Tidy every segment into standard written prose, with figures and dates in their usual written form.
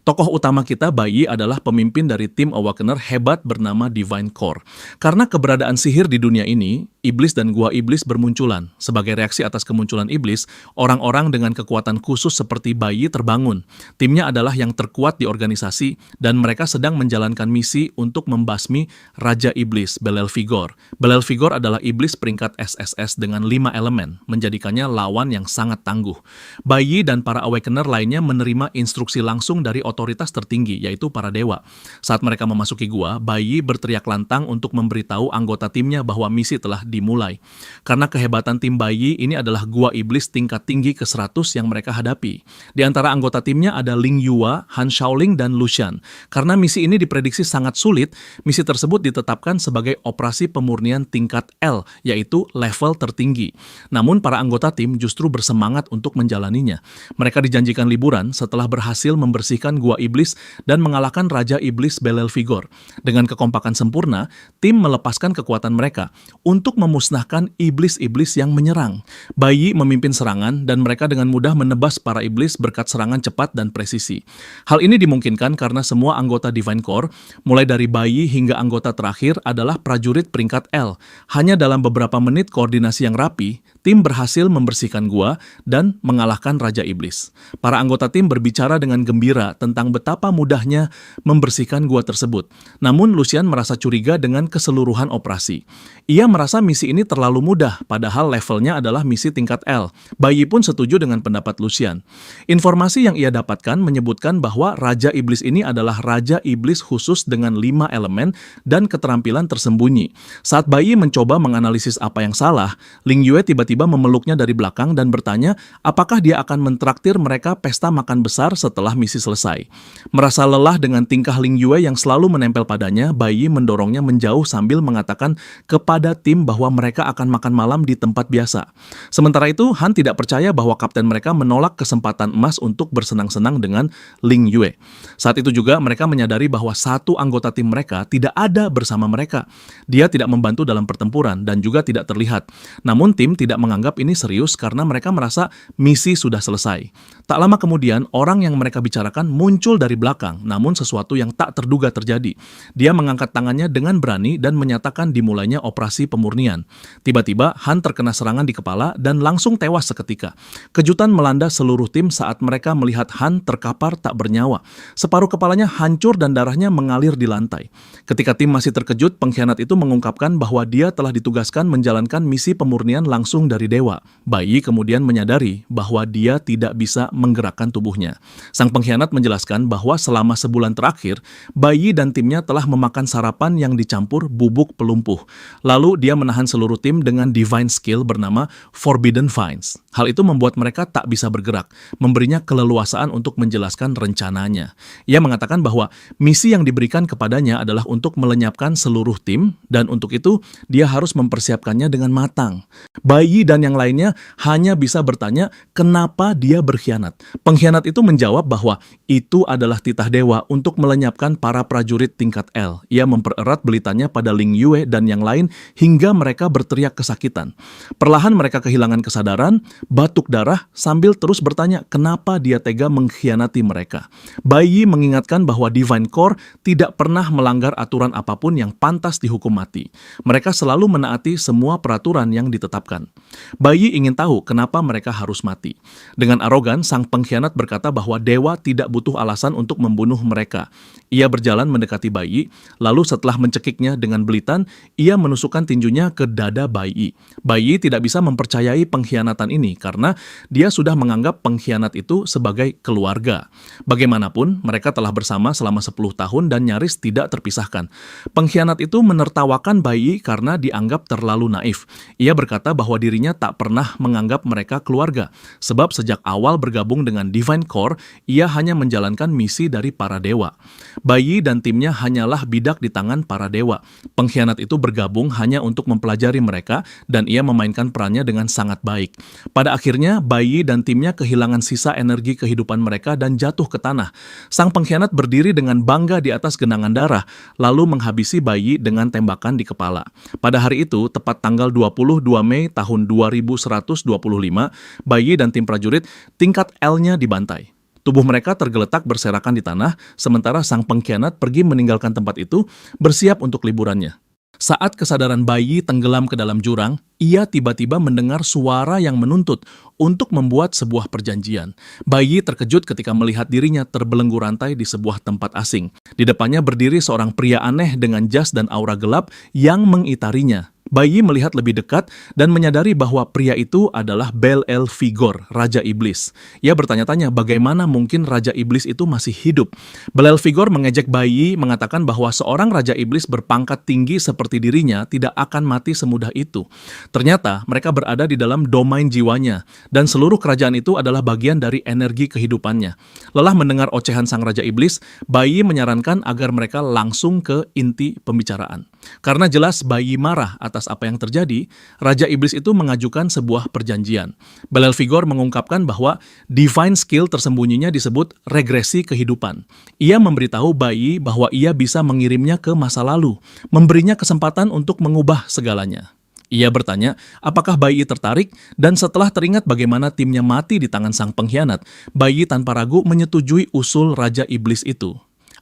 Tokoh utama kita, Bai, adalah pemimpin dari tim Awakener hebat bernama Divine Core. Karena keberadaan sihir di dunia ini, iblis dan gua iblis bermunculan. Sebagai reaksi atas kemunculan iblis, orang-orang dengan kekuatan khusus seperti Bai terbangun. Timnya adalah yang terkuat di organisasi, dan mereka sedang menjalankan misi untuk membasmi Raja Iblis, Belelfigor. Belelfigor adalah iblis peringkat SSS dengan 5 elemen, menjadikannya lawan yang sangat tangguh. Bai dan para Awakener lainnya menerima instruksi langsung dari otoritas tertinggi, yaitu para dewa. Saat mereka memasuki gua, Bai berteriak lantang untuk memberitahu anggota timnya bahwa misi telah dimulai. Karena kehebatan tim Bai, ini adalah gua iblis tingkat tinggi ke-100 yang mereka hadapi. Di antara anggota timnya ada Ling Yua, Han Shaoling, dan Lucian. Karena misi ini diprediksi sangat sulit, misi tersebut ditetapkan sebagai operasi pemurnian tingkat L, yaitu level tertinggi. Namun para anggota tim justru bersemangat untuk menjalaninya. Mereka dijanjikan liburan setelah berhasil membersihkan gua iblis dan mengalahkan Raja Iblis Belelfigor. Dengan kekompakan sempurna, tim melepaskan kekuatan mereka untuk memusnahkan iblis-iblis yang menyerang. Bai memimpin serangan dan mereka dengan mudah menebas para iblis berkat serangan cepat dan presisi. Hal ini dimungkinkan karena semua anggota Divine Core, mulai dari Bai hingga anggota terakhir adalah prajurit peringkat L. Hanya dalam beberapa menit koordinasi yang rapi, tim berhasil membersihkan gua dan mengalahkan Raja Iblis. Para anggota tim berbicara dengan gembira tentang betapa mudahnya membersihkan gua tersebut. Namun Lucian merasa curiga dengan keseluruhan operasi. Ia merasa misi ini terlalu mudah, padahal levelnya adalah misi tingkat L. Bai pun setuju dengan pendapat Lucian. Informasi yang ia dapatkan menyebutkan bahwa Raja Iblis ini adalah Raja Iblis khusus dengan 5 elemen dan keterampilan tersembunyi. Saat Bai mencoba menganalisis apa yang salah, Ling Yue tiba-tiba memeluknya dari belakang dan bertanya apakah dia akan mentraktir mereka pesta makan besar setelah misi selesai. Merasa lelah dengan tingkah Ling Yue yang selalu menempel padanya, Bai mendorongnya menjauh sambil mengatakan kepada tim bahwa mereka akan makan malam di tempat biasa. Sementara itu, Han tidak percaya bahwa kapten mereka menolak kesempatan emas untuk bersenang-senang dengan Ling Yue. Saat itu juga mereka menyadari bahwa satu anggota tim mereka tidak ada bersama mereka. Dia tidak membantu dalam pertempuran dan juga tidak terlihat. Namun tim tidak menganggap ini serius karena mereka merasa misi sudah selesai. Tak lama kemudian, orang yang mereka bicarakan muncul dari belakang, namun sesuatu yang tak terduga terjadi. Dia mengangkat tangannya dengan berani dan menyatakan dimulainya operasi pemurnian. Tiba-tiba, Han terkena serangan di kepala dan langsung tewas seketika. Kejutan melanda seluruh tim saat mereka melihat Han terkapar tak bernyawa. Separuh kepalanya hancur dan darahnya mengalir di lantai. Ketika tim masih terkejut, pengkhianat itu mengungkapkan bahwa dia telah ditugaskan menjalankan misi pemurnian langsung dari dewa. Bai kemudian menyadari bahwa dia tidak bisa menggerakkan tubuhnya. Sang pengkhianat menjelaskan bahwa selama sebulan terakhir, Bai dan timnya telah memakan sarapan yang dicampur bubuk pelumpuh. Lalu dia menahan seluruh tim dengan divine skill bernama Forbidden Vines. Hal itu membuat mereka tak bisa bergerak, memberinya keleluasaan untuk menjelaskan rencananya. Ia mengatakan bahwa misi yang diberikan kepadanya adalah untuk melenyapkan seluruh tim, dan untuk itu dia harus mempersiapkannya dengan matang. Bai dan yang lainnya hanya bisa bertanya kenapa dia berkhianat. Pengkhianat itu menjawab bahwa itu adalah titah dewa untuk melenyapkan para prajurit tingkat L. Ia mempererat belitanya pada Ling Yue dan yang lain hingga mereka berteriak kesakitan. Perlahan mereka kehilangan kesadaran, batuk darah sambil terus bertanya kenapa dia tega mengkhianati mereka. Bai mengingatkan bahwa Divine Core tidak pernah melanggar aturan apapun yang pantas dihukum mati. Mereka selalu menaati semua peraturan yang ditetapkan. Bai ingin tahu kenapa mereka harus mati. Dengan arogan, sang pengkhianat berkata bahwa dewa tidak butuh alasan untuk membunuh mereka. Ia berjalan mendekati Bai, lalu setelah mencekiknya dengan belitan, ia menusukkan tinjunya ke dada Bai. Bai tidak bisa mempercayai pengkhianatan ini karena dia sudah menganggap pengkhianat itu sebagai keluarga. Bagaimanapun, mereka telah bersama selama 10 tahun dan nyaris tidak terpisahkan. Pengkhianat itu menertawakan Bai karena dianggap terlalu naif. Ia berkata bahwa dirinya tak pernah menganggap mereka keluarga, sebab sejak awal bergabung dengan Divine Core, ia hanya menjalankan misi dari para dewa. Bai dan timnya hanyalah bidak di tangan para dewa. Pengkhianat itu bergabung hanya untuk mempelajari mereka dan ia memainkan perannya dengan sangat baik. Pada akhirnya, Bai dan timnya kehilangan sisa energi kehidupan mereka dan jatuh ke tanah. Sang pengkhianat berdiri dengan bangga di atas genangan darah, lalu menghabisi Bai dengan tembakan di kepala. Pada hari itu, tepat tanggal 22 Mei tahun 2125, Bai dan tim prajurit tingkat L-nya dibantai. Tubuh mereka tergeletak berserakan di tanah, sementara sang pengkhianat pergi meninggalkan tempat itu, bersiap untuk liburannya. Saat kesadaran bayi tenggelam ke dalam jurang, ia tiba-tiba mendengar suara yang menuntut untuk membuat sebuah perjanjian. Bayi terkejut ketika melihat dirinya terbelenggu rantai di sebuah tempat asing. Di depannya berdiri seorang pria aneh dengan jas dan aura gelap yang mengitarinya. Bayi melihat lebih dekat dan menyadari bahwa pria itu adalah Bel-El-Vigor, Raja Iblis. Ia bertanya-tanya bagaimana mungkin Raja Iblis itu masih hidup. Bel-El-Vigor mengejek bayi, mengatakan bahwa seorang Raja Iblis berpangkat tinggi seperti dirinya tidak akan mati semudah itu. Ternyata mereka berada di dalam domain jiwanya, dan seluruh kerajaan itu adalah bagian dari energi kehidupannya. Lelah mendengar ocehan sang Raja Iblis, bayi menyarankan agar mereka langsung ke inti pembicaraan. Karena jelas bayi marah atas apa yang terjadi, Raja Iblis itu mengajukan sebuah perjanjian. Bel-El-Vigor mengungkapkan bahwa divine skill tersembunyinya disebut regresi kehidupan. Ia memberitahu bayi bahwa ia bisa mengirimnya ke masa lalu, memberinya kesempatan untuk mengubah segalanya. Ia bertanya, apakah bayi tertarik? Dan setelah teringat bagaimana timnya mati di tangan sang pengkhianat, bayi tanpa ragu menyetujui usul Raja Iblis itu.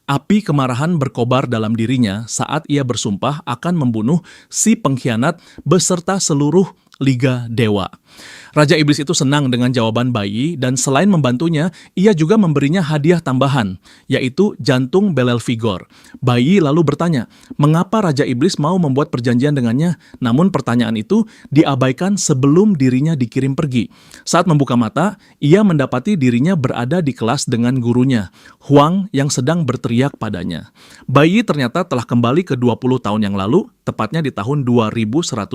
Api kemarahan berkobar dalam dirinya saat ia bersumpah akan membunuh si pengkhianat beserta seluruh Liga Dewa. Raja Iblis itu senang dengan jawaban bayi dan selain membantunya, ia juga memberinya hadiah tambahan, yaitu jantung Bel-El-Vigor. Bayi lalu bertanya, mengapa Raja Iblis mau membuat perjanjian dengannya? Namun pertanyaan itu diabaikan sebelum dirinya dikirim pergi. Saat membuka mata, ia mendapati dirinya berada di kelas dengan gurunya, Huang, yang sedang berteriak padanya. Bayi ternyata telah kembali ke 20 tahun yang lalu, tepatnya di tahun 2105.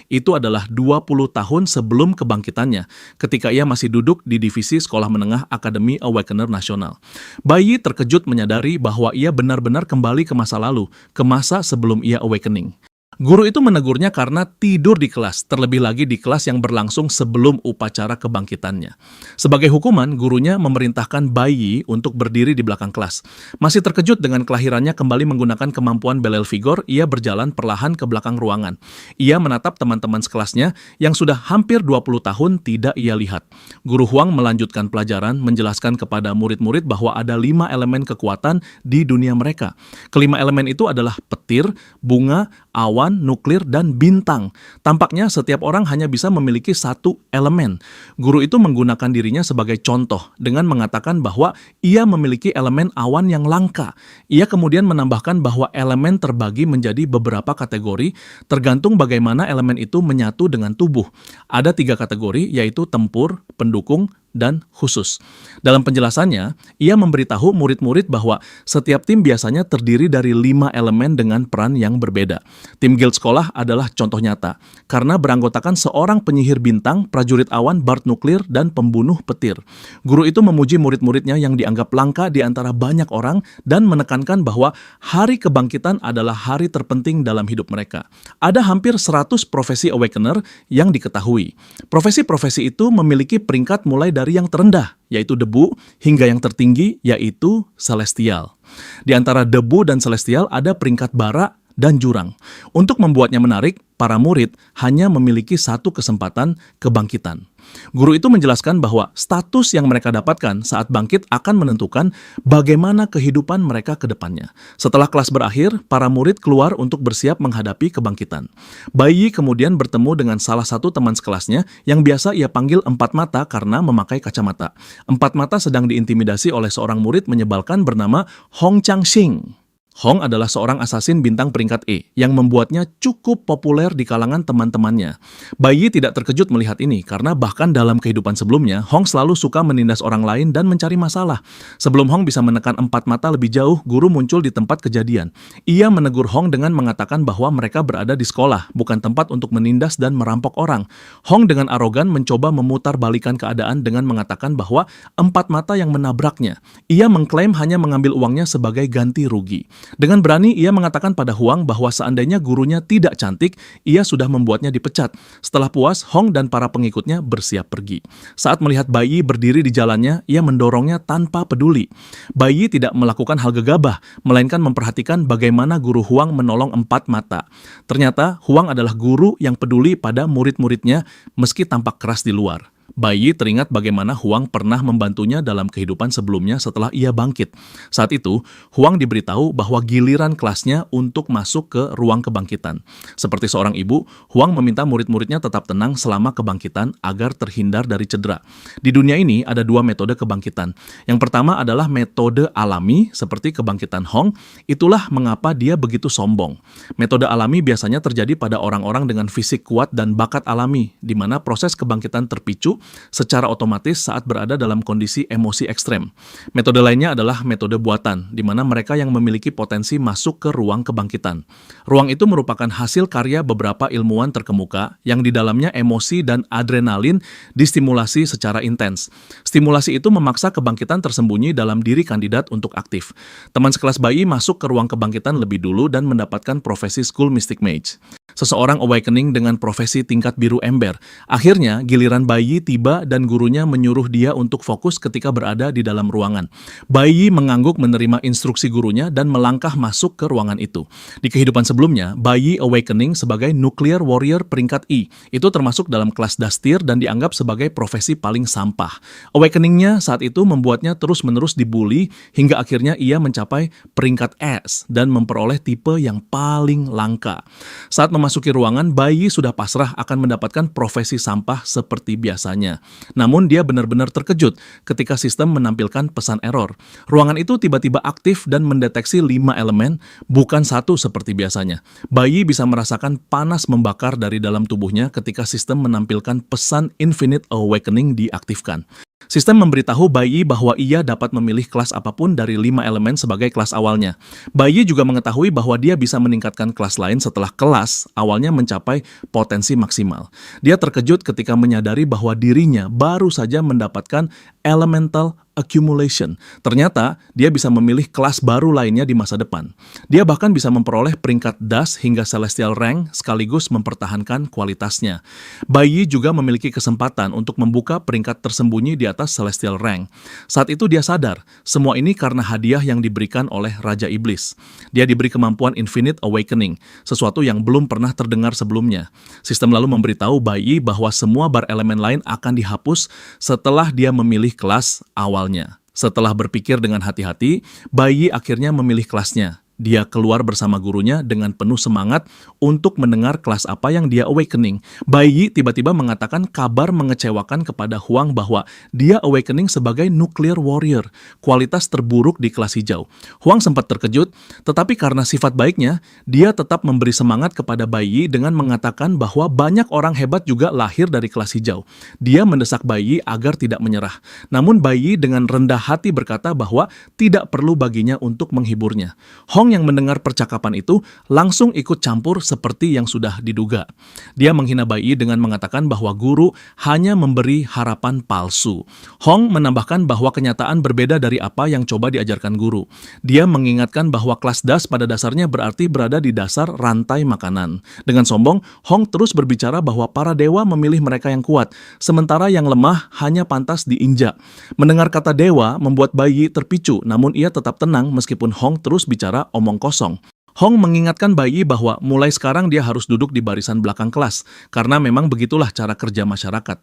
Itu adalah 20 tahun sebelum kebangkitannya, ketika ia masih duduk di divisi sekolah menengah Akademi Awakener Nasional. Bayi terkejut menyadari bahwa ia benar-benar kembali ke masa lalu, ke masa sebelum ia awakening. Guru itu menegurnya karena tidur di kelas, terlebih lagi di kelas yang berlangsung sebelum upacara kebangkitannya. Sebagai hukuman, gurunya memerintahkan bayi untuk berdiri di belakang kelas. Masih terkejut dengan kelahirannya kembali menggunakan kemampuan Bel-El-Vigor, ia berjalan perlahan ke belakang ruangan. Ia menatap teman-teman sekelasnya yang sudah hampir 20 tahun tidak ia lihat. Guru Huang melanjutkan pelajaran, menjelaskan kepada murid-murid bahwa ada 5 elemen kekuatan di dunia mereka. Kelima elemen itu adalah petir, bunga, awan, nuklir, dan bintang. Tampaknya setiap orang hanya bisa memiliki satu elemen. Guru itu menggunakan dirinya sebagai contoh dengan mengatakan bahwa ia memiliki elemen awan yang langka. Ia kemudian menambahkan bahwa elemen terbagi menjadi beberapa kategori tergantung bagaimana elemen itu menyatu dengan tubuh. Ada 3 kategori, yaitu tempur, pendukung, dan khusus. Dalam penjelasannya, ia memberitahu murid-murid bahwa setiap tim biasanya terdiri dari 5 elemen dengan peran yang berbeda. Tim guild sekolah adalah contoh nyata, karena beranggotakan seorang penyihir bintang, prajurit awan, bard nuklir, dan pembunuh petir. Guru itu memuji murid-muridnya yang dianggap langka di antara banyak orang dan menekankan bahwa hari kebangkitan adalah hari terpenting dalam hidup mereka. Ada hampir 100 profesi awakener yang diketahui. Profesi-profesi itu memiliki peringkat mulai dari yang terendah, yaitu debu, hingga yang tertinggi, yaitu celestial. Di antara debu dan celestial ada peringkat bara dan jurang. Untuk membuatnya menarik, para murid hanya memiliki satu kesempatan kebangkitan. Guru itu menjelaskan bahwa status yang mereka dapatkan saat bangkit akan menentukan bagaimana kehidupan mereka ke depannya. Setelah kelas berakhir, para murid keluar untuk bersiap menghadapi kebangkitan. Bayi kemudian bertemu dengan salah satu teman sekelasnya yang biasa ia panggil Empat Mata karena memakai kacamata. Empat Mata sedang diintimidasi oleh seorang murid menyebalkan bernama Hong Chang-Xing. Hong adalah seorang asasin bintang peringkat E yang membuatnya cukup populer di kalangan teman-temannya. Bayi tidak terkejut melihat ini karena bahkan dalam kehidupan sebelumnya, Hong selalu suka menindas orang lain dan mencari masalah. Sebelum Hong bisa menekan Empat Mata lebih jauh, guru muncul di tempat kejadian. Ia menegur Hong dengan mengatakan bahwa mereka berada di sekolah, bukan tempat untuk menindas dan merampok orang. Hong dengan arogan mencoba memutar balikan keadaan dengan mengatakan bahwa Empat Mata yang menabraknya. Ia mengklaim hanya mengambil uangnya sebagai ganti rugi. Dengan berani, ia mengatakan pada Huang bahwa seandainya gurunya tidak cantik, ia sudah membuatnya dipecat. Setelah puas, Hong dan para pengikutnya bersiap pergi. Saat melihat bayi berdiri di jalannya, ia mendorongnya tanpa peduli. Bayi tidak melakukan hal gegabah, melainkan memperhatikan bagaimana guru Huang menolong Empat Mata. Ternyata, Huang adalah guru yang peduli pada murid-muridnya meski tampak keras di luar. Bayi teringat bagaimana Huang pernah membantunya dalam kehidupan sebelumnya setelah ia bangkit. Saat itu, Huang diberitahu bahwa giliran kelasnya untuk masuk ke ruang kebangkitan. Seperti seorang ibu, Huang meminta murid-muridnya tetap tenang selama kebangkitan agar terhindar dari cedera. Di dunia ini ada dua metode kebangkitan. Yang pertama adalah metode alami seperti kebangkitan Hong. Itulah mengapa dia begitu sombong. Metode alami biasanya terjadi pada orang-orang dengan fisik kuat dan bakat alami, di mana proses kebangkitan terpicu secara otomatis saat berada dalam kondisi emosi ekstrem. Metode lainnya adalah metode buatan, di mana mereka yang memiliki potensi masuk ke ruang kebangkitan. Ruang itu merupakan hasil karya beberapa ilmuwan terkemuka yang di dalamnya emosi dan adrenalin distimulasi secara intens. Stimulasi itu memaksa kebangkitan tersembunyi dalam diri kandidat untuk aktif. Teman sekelas bayi masuk ke ruang kebangkitan lebih dulu dan mendapatkan profesi School Mystic Mage. Seseorang awakening dengan profesi tingkat biru ember. Akhirnya, giliran bayi tiba dan gurunya menyuruh dia untuk fokus ketika berada di dalam ruangan. Bayi mengangguk menerima instruksi gurunya dan melangkah masuk ke ruangan itu. Di kehidupan sebelumnya, bayi awakening sebagai nuclear warrior peringkat I. Itu termasuk dalam kelas Dastir dan dianggap sebagai profesi paling sampah. Awakeningnya saat itu membuatnya terus-menerus dibully hingga akhirnya ia mencapai peringkat S dan memperoleh tipe yang paling langka. Saat memasuki ruangan, bayi sudah pasrah akan mendapatkan profesi sampah seperti biasanya. Namun dia benar-benar terkejut ketika sistem menampilkan pesan error. Ruangan itu tiba-tiba aktif dan mendeteksi 5 elemen, bukan satu seperti biasanya. Bayi bisa merasakan panas membakar dari dalam tubuhnya ketika sistem menampilkan pesan Infinite Awakening diaktifkan. Sistem memberitahu bayi bahwa ia dapat memilih kelas apapun dari 5 elemen sebagai kelas awalnya. Bayi juga mengetahui bahwa dia bisa meningkatkan kelas lain setelah kelas awalnya mencapai potensi maksimal. Dia terkejut ketika menyadari bahwa dirinya baru saja mendapatkan elemental accumulation. Ternyata, dia bisa memilih kelas baru lainnya di masa depan. Dia bahkan bisa memperoleh peringkat Das hingga Celestial Rank sekaligus mempertahankan kualitasnya. Bayi juga memiliki kesempatan untuk membuka peringkat tersembunyi di atas Celestial Rank. Saat itu dia sadar, semua ini karena hadiah yang diberikan oleh Raja Iblis. Dia diberi kemampuan Infinite Awakening, sesuatu yang belum pernah terdengar sebelumnya. Sistem lalu memberitahu bayi bahwa semua bar elemen lain akan dihapus setelah dia memilih kelas awalnya. Setelah berpikir dengan hati-hati, bayi akhirnya memilih kelasnya. Dia keluar bersama gurunya dengan penuh semangat untuk mendengar kelas apa yang dia awakening. Bayi tiba-tiba mengatakan kabar mengecewakan kepada Huang bahwa dia awakening sebagai nuclear warrior, kualitas terburuk di kelas hijau. Huang sempat terkejut, tetapi karena sifat baiknya, dia tetap memberi semangat kepada bayi dengan mengatakan bahwa banyak orang hebat juga lahir dari kelas hijau. Dia mendesak bayi agar tidak menyerah. Namun bayi dengan rendah hati berkata bahwa tidak perlu baginya untuk menghiburnya. Hong yang mendengar percakapan itu langsung ikut campur seperti yang sudah diduga. Dia menghina bayi dengan mengatakan bahwa guru hanya memberi harapan palsu. Hong menambahkan bahwa kenyataan berbeda dari apa yang coba diajarkan guru. Dia mengingatkan bahwa kelas Das pada dasarnya berarti berada di dasar rantai makanan. Dengan sombong, Hong terus berbicara bahwa para dewa memilih mereka yang kuat, sementara yang lemah hanya pantas diinjak. Mendengar kata dewa membuat bayi terpicu, namun ia tetap tenang meskipun Hong terus bicara omong kosong. Hong mengingatkan bayi bahwa mulai sekarang dia harus duduk di barisan belakang kelas, karena memang begitulah cara kerja masyarakat.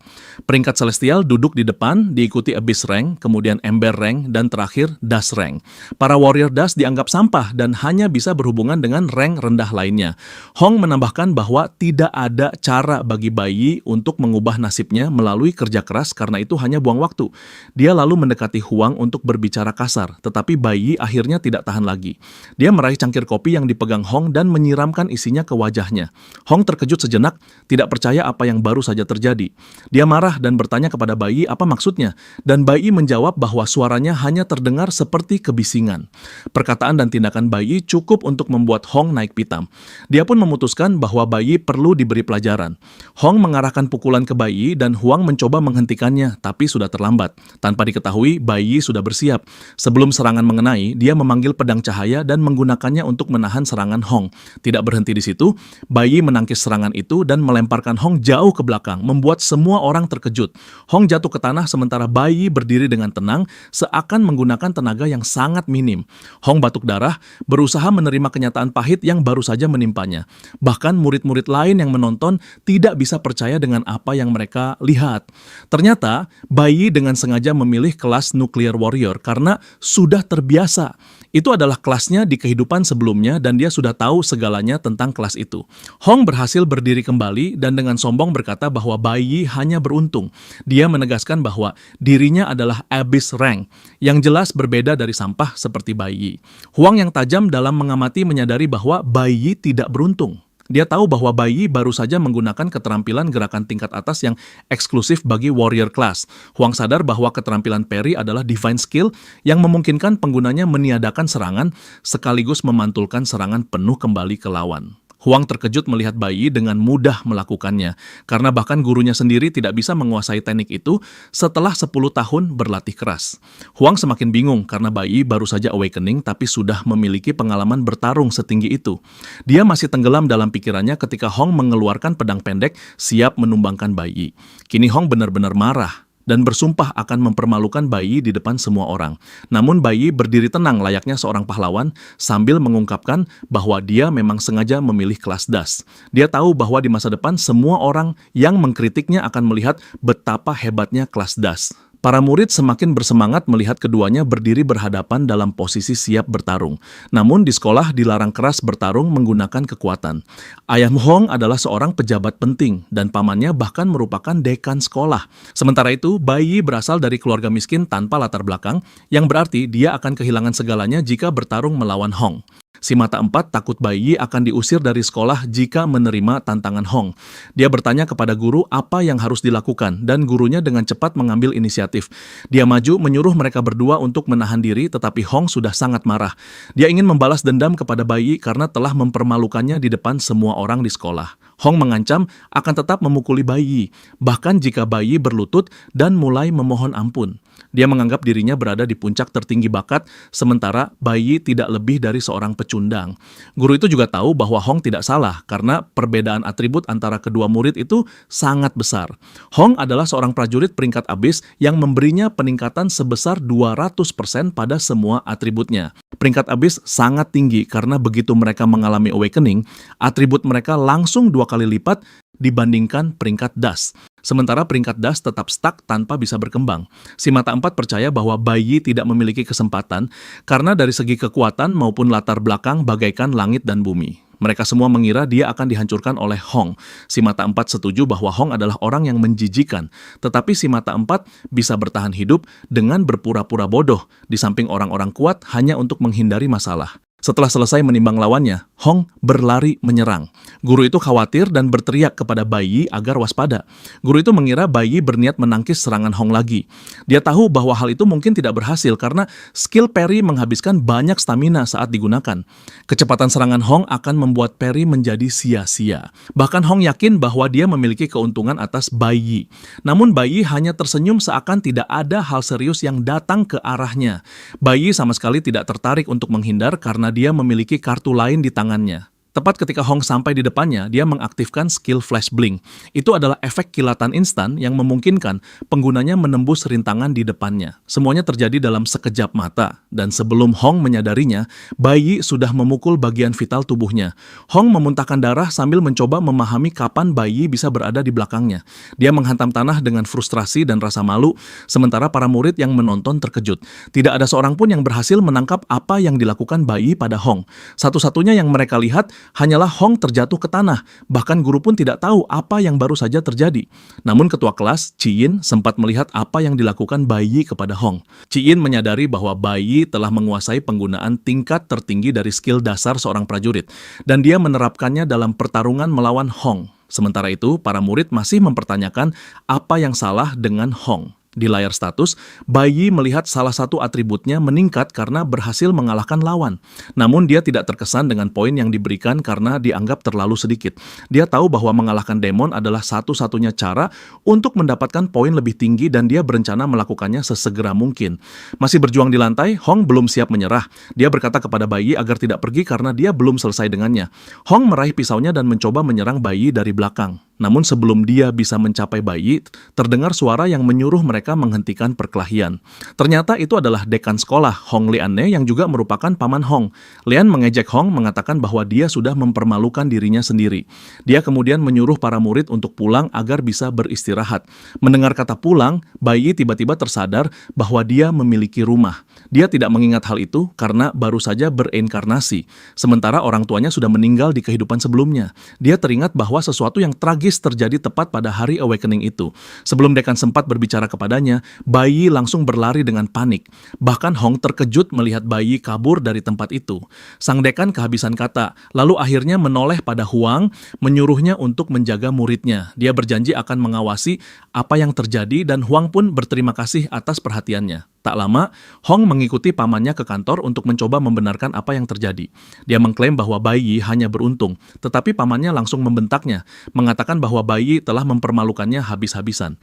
Peringkat Celestial duduk di depan, diikuti Abyss Rank, kemudian Ember Rank, dan terakhir Das Rank. Para Warrior Das dianggap sampah dan hanya bisa berhubungan dengan rank rendah lainnya. Hong menambahkan bahwa tidak ada cara bagi bayi untuk mengubah nasibnya melalui kerja keras karena itu hanya buang waktu. Dia lalu mendekati Huang untuk berbicara kasar, tetapi bayi akhirnya tidak tahan lagi. Dia meraih cangkir kopi yang dipegang Hong dan menyiramkan isinya ke wajahnya. Hong terkejut sejenak, tidak percaya apa yang baru saja terjadi. Dia marah dan bertanya kepada bayi apa maksudnya, dan bayi menjawab bahwa suaranya hanya terdengar seperti kebisingan. Perkataan dan tindakan bayi cukup untuk membuat Hong naik pitam. Dia pun memutuskan bahwa bayi perlu diberi pelajaran. Hong mengarahkan pukulan ke bayi dan Huang mencoba menghentikannya, tapi sudah terlambat. Tanpa diketahui, bayi sudah bersiap. Sebelum serangan mengenai, dia memanggil pedang cahaya dan menggunakannya untuk menahan menahan serangan Hong. Tidak berhenti di situ, Bai Yi menangkis serangan itu dan melemparkan Hong jauh ke belakang, membuat semua orang terkejut. Hong jatuh ke tanah sementara Bai Yi berdiri dengan tenang, seakan menggunakan tenaga yang sangat minim. Hong batuk darah, berusaha menerima kenyataan pahit yang baru saja menimpanya. Bahkan murid-murid lain yang menonton tidak bisa percaya dengan apa yang mereka lihat. Ternyata, Bai Yi dengan sengaja memilih kelas Nuclear Warrior karena sudah terbiasa. Itu adalah kelasnya di kehidupan sebelumnya dan dia sudah tahu segalanya tentang kelas itu. Hong berhasil berdiri kembali dan dengan sombong berkata bahwa Bai Yi hanya beruntung. Dia menegaskan bahwa dirinya adalah Abyss Rank, yang jelas berbeda dari sampah seperti Bai Yi. Huang yang tajam dalam mengamati menyadari bahwa Bai Yi tidak beruntung. Dia tahu bahwa Bai Yi baru saja menggunakan keterampilan gerakan tingkat atas yang eksklusif bagi warrior class. Huang sadar bahwa keterampilan parry adalah divine skill yang memungkinkan penggunanya meniadakan serangan sekaligus memantulkan serangan penuh kembali ke lawan. Huang terkejut melihat Bai Yi dengan mudah melakukannya, karena bahkan gurunya sendiri tidak bisa menguasai teknik itu setelah 10 tahun berlatih keras. Huang semakin bingung karena Bai Yi baru saja awakening tapi sudah memiliki pengalaman bertarung setinggi itu. Dia masih tenggelam dalam pikirannya ketika Hong mengeluarkan pedang pendek siap menumbangkan Bai Yi. Kini Hong benar-benar marah dan bersumpah akan mempermalukan Bai Yi di depan semua orang. Namun Bai Yi berdiri tenang layaknya seorang pahlawan sambil mengungkapkan bahwa dia memang sengaja memilih kelas das. Dia tahu bahwa di masa depan semua orang yang mengkritiknya akan melihat betapa hebatnya kelas das. Para murid semakin bersemangat melihat keduanya berdiri berhadapan dalam posisi siap bertarung. Namun di sekolah dilarang keras bertarung menggunakan kekuatan. Ayah Hong adalah seorang pejabat penting dan pamannya bahkan merupakan dekan sekolah. Sementara itu, Bai Yi berasal dari keluarga miskin tanpa latar belakang, yang berarti dia akan kehilangan segalanya jika bertarung melawan Hong. Si mata empat takut Bai Yi akan diusir dari sekolah jika menerima tantangan Hong. Dia bertanya kepada guru apa yang harus dilakukan, dan gurunya dengan cepat mengambil inisiatif. Dia maju menyuruh mereka berdua untuk menahan diri, tetapi Hong sudah sangat marah. Dia ingin membalas dendam kepada Bai Yi karena telah mempermalukannya di depan semua orang di sekolah. Hong mengancam akan tetap memukuli Bai Yi, bahkan jika Bai Yi berlutut dan mulai memohon ampun. Dia menganggap dirinya berada di puncak tertinggi bakat, sementara Bai Yi tidak lebih dari seorang pecundang. Guru itu juga tahu bahwa Hong tidak salah, karena perbedaan atribut antara kedua murid itu sangat besar. Hong adalah seorang prajurit peringkat Abyss yang memberinya peningkatan sebesar 200% pada semua atributnya. Peringkat Abyss sangat tinggi karena begitu mereka mengalami awakening, atribut mereka langsung 2 kali lipat dibandingkan peringkat das. Sementara peringkat das tetap stuck tanpa bisa berkembang. Si mata empat percaya bahwa Bai Yi tidak memiliki kesempatan karena dari segi kekuatan maupun latar belakang bagaikan langit dan bumi. Mereka semua mengira dia akan dihancurkan oleh Hong. Si mata empat setuju bahwa Hong adalah orang yang menjijikan, tetapi si mata empat bisa bertahan hidup dengan berpura-pura bodoh di samping orang-orang kuat hanya untuk menghindari masalah. Setelah selesai menimbang lawannya, Hong berlari menyerang. Guru itu khawatir dan berteriak kepada Bai Yi agar waspada. Guru itu mengira Bai Yi berniat menangkis serangan Hong lagi. Dia tahu bahwa hal itu mungkin tidak berhasil karena skill parry menghabiskan banyak stamina saat digunakan. Kecepatan serangan Hong akan membuat parry menjadi sia-sia. Bahkan Hong yakin bahwa dia memiliki keuntungan atas Bai Yi. Namun Bai Yi hanya tersenyum seakan tidak ada hal serius yang datang ke arahnya. Bai Yi sama sekali tidak tertarik untuk menghindar karena dia memiliki kartu lain di tangannya. Tepat ketika Hong sampai di depannya, dia mengaktifkan skill Flash Blink. Itu adalah efek kilatan instan yang memungkinkan penggunanya menembus rintangan di depannya. Semuanya terjadi dalam sekejap mata, dan sebelum Hong menyadarinya, Bai Yi sudah memukul bagian vital tubuhnya. Hong memuntahkan darah sambil mencoba memahami kapan Bai Yi bisa berada di belakangnya. Dia menghantam tanah dengan frustrasi dan rasa malu, sementara para murid yang menonton terkejut. Tidak ada seorang pun yang berhasil menangkap apa yang dilakukan Bai Yi pada Hong. Satu-satunya yang mereka lihat hanyalah Hong terjatuh ke tanah, bahkan guru pun tidak tahu apa yang baru saja terjadi. Namun ketua kelas, Chi Yin, sempat melihat apa yang dilakukan Bai Yi kepada Hong. Chi Yin menyadari bahwa Bai Yi telah menguasai penggunaan tingkat tertinggi dari skill dasar seorang prajurit, dan dia menerapkannya dalam pertarungan melawan Hong. Sementara itu, para murid masih mempertanyakan apa yang salah dengan Hong. Di layar status, bayi melihat salah satu atributnya meningkat karena berhasil mengalahkan lawan. Namun dia tidak terkesan dengan poin yang diberikan karena dianggap terlalu sedikit. Dia tahu bahwa mengalahkan demon adalah satu-satunya cara untuk mendapatkan poin lebih tinggi dan dia berencana melakukannya sesegera mungkin. Masih berjuang di lantai, Hong belum siap menyerah. Dia berkata kepada bayi agar tidak pergi karena dia belum selesai dengannya. Hong meraih pisaunya dan mencoba menyerang bayi dari belakang. Namun sebelum dia bisa mencapai bayi, terdengar suara yang menyuruh mereka menghentikan perkelahian. Ternyata itu adalah dekan sekolah, Hong Lianne, yang juga merupakan paman Hong. Lian mengejek Hong mengatakan bahwa dia sudah mempermalukan dirinya sendiri. Dia kemudian menyuruh para murid untuk pulang agar bisa beristirahat. Mendengar kata pulang, bayi tiba-tiba tersadar bahwa dia memiliki rumah. Dia tidak mengingat hal itu karena baru saja bereinkarnasi. Sementara orang tuanya sudah meninggal di kehidupan sebelumnya. Dia teringat bahwa sesuatu yang tragis terjadi tepat pada hari awakening itu. Sebelum dekan sempat berbicara kepadanya, bayi langsung berlari dengan panik. Bahkan Hong terkejut melihat bayi kabur dari tempat itu. Sang dekan kehabisan kata, lalu akhirnya menoleh pada Huang, menyuruhnya untuk menjaga muridnya. Dia berjanji akan mengawasi apa yang terjadi dan Huang pun berterima kasih atas perhatiannya. Tak lama, Hong mengikuti pamannya ke kantor untuk mencoba membenarkan apa yang terjadi. Dia mengklaim bahwa bayi hanya beruntung, tetapi pamannya langsung membentaknya, mengatakan bahwa bayi telah mempermalukannya habis-habisan.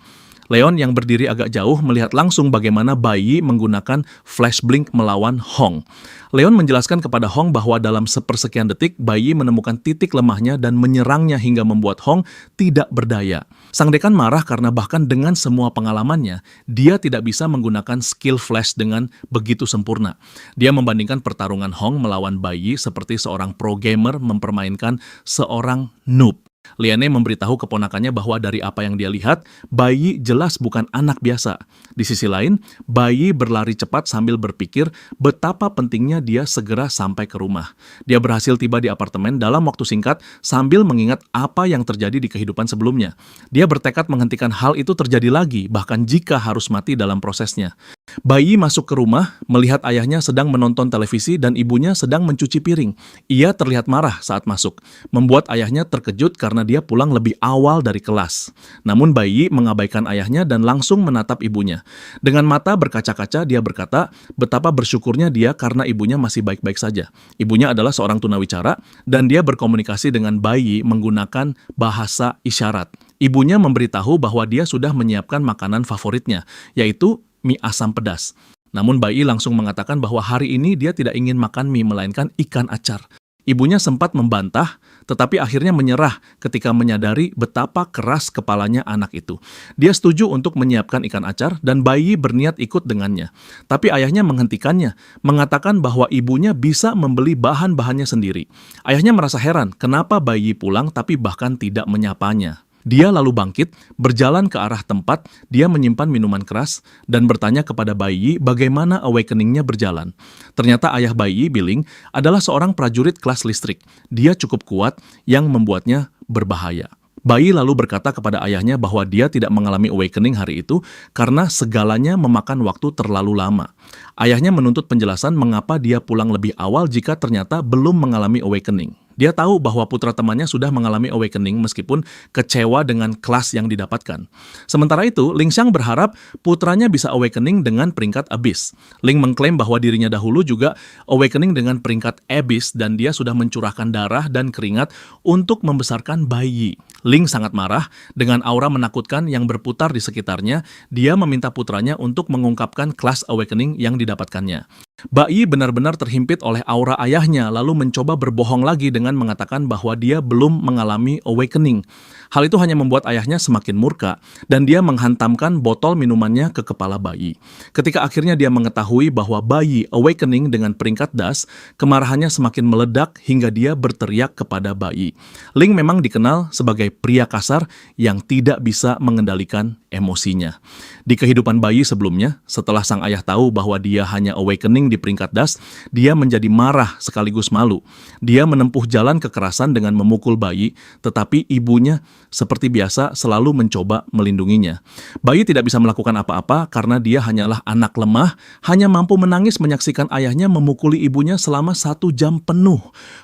Leon yang berdiri agak jauh melihat langsung bagaimana bayi menggunakan flash blink melawan Hong. Leon menjelaskan kepada Hong bahwa dalam sepersekian detik bayi menemukan titik lemahnya dan menyerangnya hingga membuat Hong tidak berdaya. Sang dekan marah karena bahkan dengan semua pengalamannya, dia tidak bisa menggunakan skill flash dengan begitu sempurna. Dia membandingkan pertarungan Hong melawan bayi seperti seorang pro gamer mempermainkan seorang noob. Lianne memberitahu keponakannya bahwa dari apa yang dia lihat, bayi jelas bukan anak biasa. Di sisi lain, bayi berlari cepat sambil berpikir betapa pentingnya dia segera sampai ke rumah. Dia berhasil tiba di apartemen dalam waktu singkat sambil mengingat apa yang terjadi di kehidupan sebelumnya. Dia bertekad menghentikan hal itu terjadi lagi, bahkan jika harus mati dalam prosesnya. Bayi masuk ke rumah, melihat ayahnya sedang menonton televisi dan ibunya sedang mencuci piring. Ia terlihat marah saat masuk, membuat ayahnya terkejut karena dia pulang lebih awal dari kelas. Namun bayi mengabaikan ayahnya dan langsung menatap ibunya. Dengan mata berkaca-kaca, dia berkata betapa bersyukurnya dia karena ibunya masih baik-baik saja. Ibunya adalah seorang tunawicara dan dia berkomunikasi dengan bayi menggunakan bahasa isyarat. Ibunya memberitahu bahwa dia sudah menyiapkan makanan favoritnya, yaitu mie asam pedas. Namun bayi langsung mengatakan bahwa hari ini dia tidak ingin makan mie melainkan ikan acar. Ibunya sempat membantah, tetapi akhirnya menyerah ketika menyadari betapa keras kepalanya anak itu. Dia setuju untuk menyiapkan ikan acar dan bayi berniat ikut dengannya. Tapi ayahnya menghentikannya, mengatakan bahwa ibunya bisa membeli bahan-bahannya sendiri. Ayahnya merasa heran kenapa bayi pulang tapi bahkan tidak menyapanya. Dia lalu bangkit, berjalan ke arah tempat dia menyimpan minuman keras, dan bertanya kepada bayi bagaimana awakening-nya berjalan. Ternyata ayah bayi, Billing, adalah seorang prajurit kelas listrik. Dia cukup kuat yang membuatnya berbahaya. Bayi lalu berkata kepada ayahnya bahwa dia tidak mengalami awakening hari itu karena segalanya memakan waktu terlalu lama. Ayahnya menuntut penjelasan mengapa dia pulang lebih awal jika ternyata belum mengalami awakening. Dia tahu bahwa putra temannya sudah mengalami awakening meskipun kecewa dengan kelas yang didapatkan. Sementara itu, Ling Xiang berharap putranya bisa awakening dengan peringkat Abyss. Ling mengklaim bahwa dirinya dahulu juga awakening dengan peringkat Abyss dan dia sudah mencurahkan darah dan keringat untuk membesarkan bayi. Ling sangat marah dengan aura menakutkan yang berputar di sekitarnya. Dia meminta putranya untuk mengungkapkan kelas awakening yang didapatkannya. Bayi benar-benar terhimpit oleh aura ayahnya lalu mencoba berbohong lagi dengan mengatakan bahwa dia belum mengalami awakening. Hal itu hanya membuat ayahnya semakin murka dan dia menghantamkan botol minumannya ke kepala bayi. Ketika akhirnya dia mengetahui bahwa bayi awakening dengan peringkat das, kemarahannya semakin meledak hingga dia berteriak kepada bayi. Ling memang dikenal sebagai pria kasar yang tidak bisa mengendalikan emosinya. Di kehidupan bayi sebelumnya, setelah sang ayah tahu bahwa dia hanya awakening awakening di peringkat das, dia menjadi marah sekaligus malu. Dia menempuh jalan kekerasan dengan memukul bayi, tetapi ibunya seperti biasa selalu mencoba melindunginya. Bayi tidak bisa melakukan apa-apa karena dia hanyalah anak lemah, hanya mampu menangis menyaksikan ayahnya memukuli ibunya selama 1 jam penuh.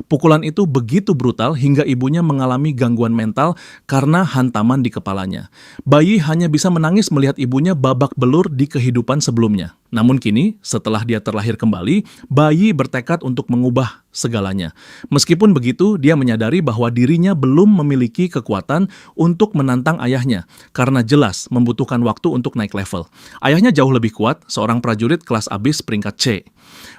Pukulan itu begitu brutal hingga ibunya mengalami gangguan mental karena hantaman di kepalanya. Bayi hanya bisa menangis melihat ibunya babak belur di kehidupan sebelumnya. Namun kini, setelah dia terlahir kembali, bayi bertekad untuk mengubah segalanya. Meskipun begitu, dia menyadari bahwa dirinya belum memiliki kekuatan untuk menantang ayahnya, karena jelas membutuhkan waktu untuk naik level. Ayahnya jauh lebih kuat, seorang prajurit kelas abis peringkat C.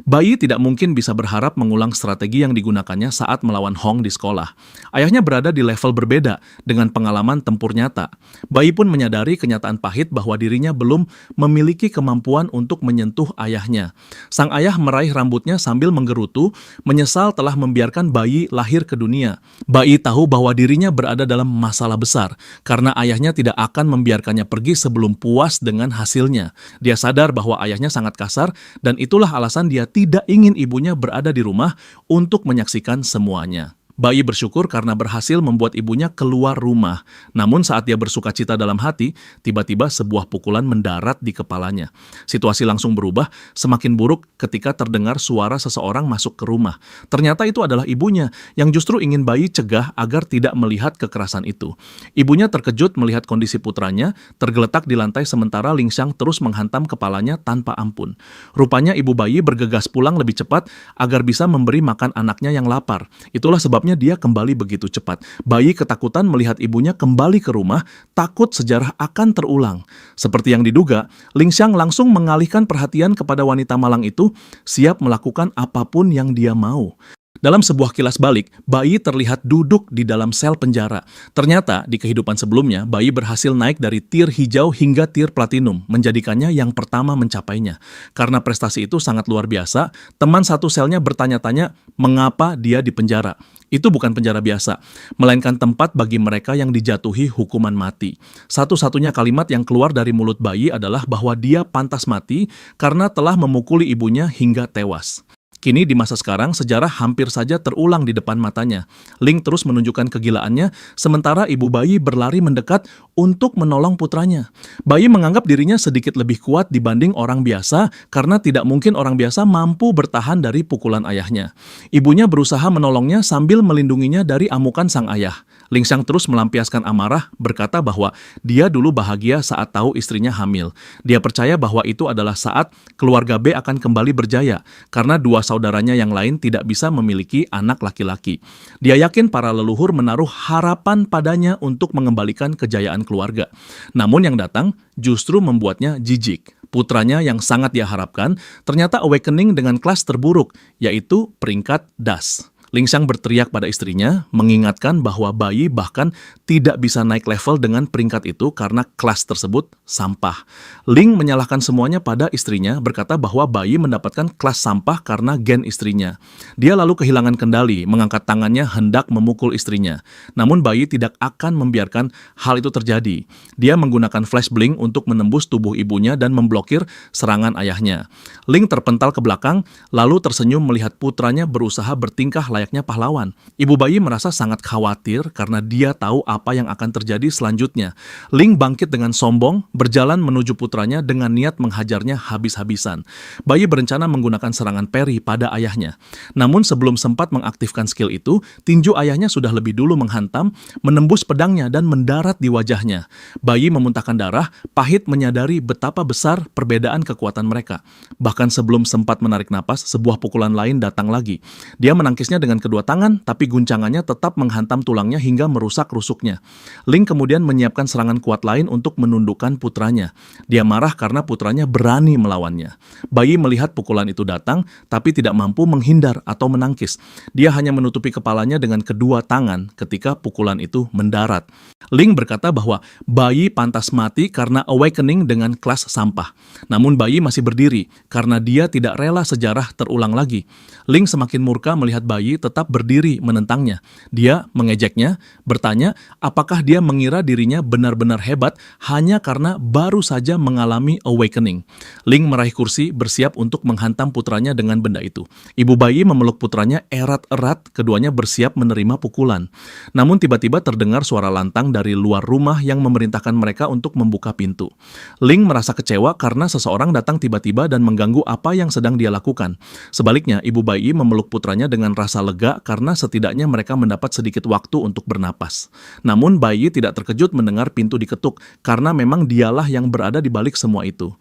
Bayi tidak mungkin bisa berharap mengulang strategi yang digunakannya saat melawan Hong di sekolah. Ayahnya berada di level berbeda dengan pengalaman tempur nyata. Bayi pun menyadari kenyataan pahit bahwa dirinya belum memiliki kemampuan untuk menyentuh ayahnya. Sang ayah meraih rambutnya sambil menggerutu, menyesal telah membiarkan bayi lahir ke dunia. Bayi tahu bahwa dirinya berada dalam masalah besar, karena ayahnya tidak akan membiarkannya pergi sebelum puas dengan hasilnya. Dia sadar bahwa ayahnya sangat kasar, dan itulah alasan dia tidak ingin ibunya berada di rumah untuk menyaksikan semuanya. Bayi bersyukur karena berhasil membuat ibunya keluar rumah. Namun saat dia bersuka cita dalam hati, tiba-tiba sebuah pukulan mendarat di kepalanya. Situasi langsung berubah, semakin buruk ketika terdengar suara seseorang masuk ke rumah. Ternyata itu adalah ibunya, yang justru ingin bayi cegah agar tidak melihat kekerasan itu. Ibunya terkejut melihat kondisi putranya, tergeletak di lantai sementara Ling Xiang terus menghantam kepalanya tanpa ampun. Rupanya ibu bayi bergegas pulang lebih cepat agar bisa memberi makan anaknya yang lapar. Itulah sebabnya dia kembali begitu cepat. Bayi ketakutan melihat ibunya kembali ke rumah, takut sejarah akan terulang. Seperti yang diduga, Ling Xiang langsung mengalihkan perhatian kepada wanita malang itu, siap melakukan apapun yang dia mau. Dalam sebuah kilas balik, bayi terlihat duduk di dalam sel penjara. Ternyata, di kehidupan sebelumnya, bayi berhasil naik dari tier hijau hingga tier platinum, menjadikannya yang pertama mencapainya. Karena prestasi itu sangat luar biasa, teman satu selnya bertanya-tanya mengapa dia di penjara. Itu bukan penjara biasa, melainkan tempat bagi mereka yang dijatuhi hukuman mati. Satu-satunya kalimat yang keluar dari mulut bayi adalah bahwa dia pantas mati karena telah memukuli ibunya hingga tewas. Kini di masa sekarang, sejarah hampir saja terulang di depan matanya. Ling terus menunjukkan kegilaannya, sementara ibu bayi berlari mendekat untuk menolong putranya. Bayi menganggap dirinya sedikit lebih kuat dibanding orang biasa, karena tidak mungkin orang biasa mampu bertahan dari pukulan ayahnya. Ibunya berusaha menolongnya sambil melindunginya dari amukan sang ayah. Ling Xiang terus melampiaskan amarah, berkata bahwa dia dulu bahagia saat tahu istrinya hamil. Dia percaya bahwa itu adalah saat keluarga B akan kembali berjaya, karena dua saudaranya yang lain tidak bisa memiliki anak laki-laki. Dia yakin para leluhur menaruh harapan padanya untuk mengembalikan kejayaan keluarga. Namun yang datang justru membuatnya jijik. Putranya yang sangat dia harapkan ternyata awakening dengan kelas terburuk, yaitu peringkat das. Ling Xiang berteriak pada istrinya, mengingatkan bahwa bayi bahkan tidak bisa naik level dengan peringkat itu karena kelas tersebut sampah. Ling menyalahkan semuanya pada istrinya, berkata bahwa bayi mendapatkan kelas sampah karena gen istrinya. Dia lalu kehilangan kendali, mengangkat tangannya hendak memukul istrinya. Namun bayi tidak akan membiarkan hal itu terjadi. Dia menggunakan flash bling untuk menembus tubuh ibunya dan memblokir serangan ayahnya. Ling terpental ke belakang, lalu tersenyum melihat putranya berusaha bertingkah layaknya pahlawan. Ibu bayi merasa sangat khawatir karena dia tahu apa yang akan terjadi selanjutnya. Ling bangkit dengan sombong, berjalan menuju putranya dengan niat menghajarnya habis-habisan. Bayi berencana menggunakan serangan parry pada ayahnya. Namun sebelum sempat mengaktifkan skill itu, tinju ayahnya sudah lebih dulu menghantam, menembus pedangnya dan mendarat di wajahnya. Bayi memuntahkan darah, pahit menyadari betapa besar perbedaan kekuatan mereka. Bahkan sebelum sempat menarik napas, sebuah pukulan lain datang lagi. Dia menangkisnya dengan kedua tangan, tapi guncangannya tetap menghantam tulangnya hingga merusak rusuknya. Ling kemudian menyiapkan serangan kuat lain untuk menundukkan putranya. Dia marah karena putranya berani melawannya. Bayi melihat pukulan itu datang, tapi tidak mampu menghindar atau menangkis. Dia hanya menutupi kepalanya dengan kedua tangan ketika pukulan itu mendarat. Ling berkata bahwa bayi pantas mati karena awakening dengan kelas sampah. Namun bayi masih berdiri karena dia tidak rela sejarah terulang lagi. Ling semakin murka melihat bayi tetap berdiri menentangnya. Dia mengejeknya, bertanya apakah dia mengira dirinya benar-benar hebat hanya karena baru saja mengalami awakening. Ling meraih kursi, bersiap untuk menghantam putranya dengan benda itu. Ibu bayi memeluk putranya erat-erat, keduanya bersiap menerima pukulan. Namun tiba-tiba terdengar suara lantang dari luar rumah yang memerintahkan mereka untuk membuka pintu. Ling merasa kecewa karena seseorang datang tiba-tiba dan mengganggu apa yang sedang dia lakukan. Sebaliknya, ibu bayi memeluk putranya dengan rasa lega karena setidaknya mereka mendapat sedikit waktu untuk bernapas. Namun bayi tidak terkejut mendengar pintu diketuk karena memang dialah yang berada di balik semua itu.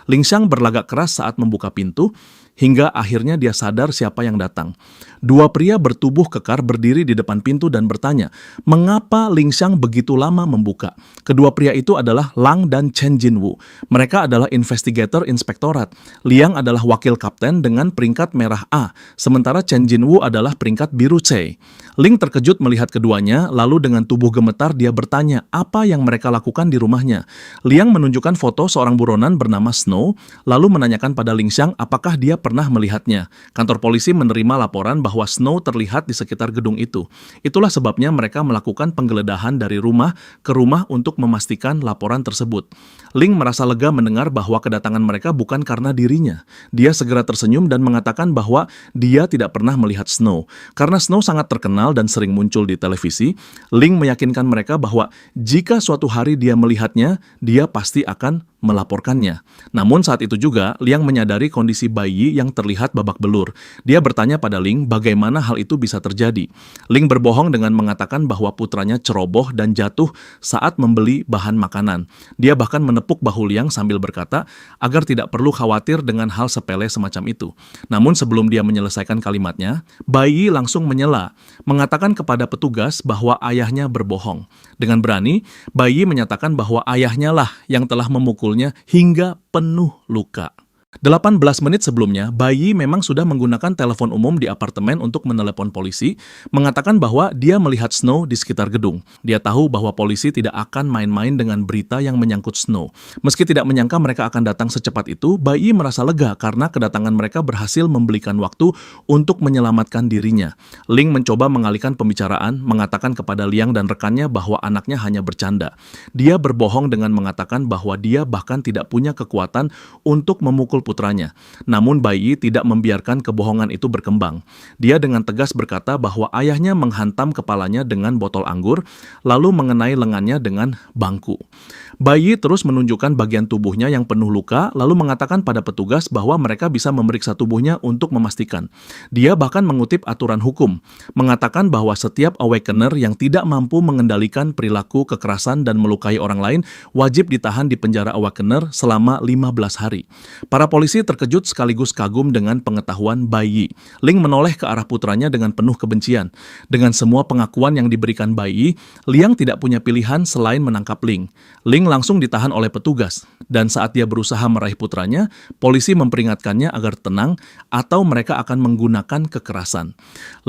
Ling Xiang berlagak keras saat membuka pintu, hingga akhirnya dia sadar siapa yang datang. Dua pria bertubuh kekar berdiri di depan pintu dan bertanya, mengapa Ling Xiang begitu lama membuka? Kedua pria itu adalah Lang dan Chen Jinwu. Mereka adalah investigator inspektorat. Liang adalah wakil kapten dengan peringkat merah A, sementara Chen Jinwu adalah peringkat biru C. Ling terkejut melihat keduanya, lalu dengan tubuh gemetar dia bertanya apa yang mereka lakukan di rumahnya. Liang menunjukkan foto seorang buronan bernama Snow, lalu menanyakan pada Ling Xiang apakah dia pernah melihatnya. Kantor polisi menerima laporan bahwa Snow terlihat di sekitar gedung itu. Itulah sebabnya mereka melakukan penggeledahan dari rumah ke rumah untuk memastikan laporan tersebut. Ling merasa lega mendengar bahwa kedatangan mereka bukan karena dirinya. Dia segera tersenyum dan mengatakan bahwa dia tidak pernah melihat Snow. Karena Snow sangat terkenal dan sering muncul di televisi, Ling meyakinkan mereka bahwa jika suatu hari dia melihatnya, dia pasti akan melaporkannya. Namun saat itu juga, Liang menyadari kondisi bayi yang terlihat babak belur. Dia bertanya pada Ling bagaimana hal itu bisa terjadi. Ling berbohong dengan mengatakan bahwa putranya ceroboh dan jatuh saat membeli bahan makanan. Dia bahkan menepuk bahu Liang sambil berkata agar tidak perlu khawatir dengan hal sepele semacam itu. Namun sebelum dia menyelesaikan kalimatnya, bayi langsung menyela, mengatakan kepada petugas bahwa ayahnya berbohong. Dengan berani, bayi menyatakan bahwa ayahnya lah yang telah memukul hingga penuh luka. 18 menit sebelumnya, bayi memang sudah menggunakan telepon umum di apartemen untuk menelepon polisi, mengatakan bahwa dia melihat Snow di sekitar gedung. Dia tahu bahwa polisi tidak akan main-main dengan berita yang menyangkut Snow. Meski tidak menyangka mereka akan datang secepat itu, bayi merasa lega karena kedatangan mereka berhasil membelikan waktu untuk menyelamatkan dirinya. Ling mencoba mengalihkan pembicaraan, mengatakan kepada Liang dan rekannya bahwa anaknya hanya bercanda. Dia berbohong dengan mengatakan bahwa dia bahkan tidak punya kekuatan untuk memukul putranya. Namun bayi tidak membiarkan kebohongan itu berkembang. Dia dengan tegas berkata bahwa ayahnya menghantam kepalanya dengan botol anggur, lalu mengenai lengannya dengan bangku. Bayi terus menunjukkan bagian tubuhnya yang penuh luka, lalu mengatakan pada petugas bahwa mereka bisa memeriksa tubuhnya untuk memastikan. Dia bahkan mengutip aturan hukum, mengatakan bahwa setiap awakener yang tidak mampu mengendalikan perilaku kekerasan dan melukai orang lain wajib ditahan di penjara awakener selama 15 hari. Para polisi terkejut sekaligus kagum dengan pengetahuan bayi. Ling menoleh ke arah putranya dengan penuh kebencian. Dengan semua pengakuan yang diberikan bayi, Liang tidak punya pilihan selain menangkap Ling. Ling langsung ditahan oleh petugas, dan saat dia berusaha meraih putranya, polisi memperingatkannya agar tenang atau mereka akan menggunakan kekerasan.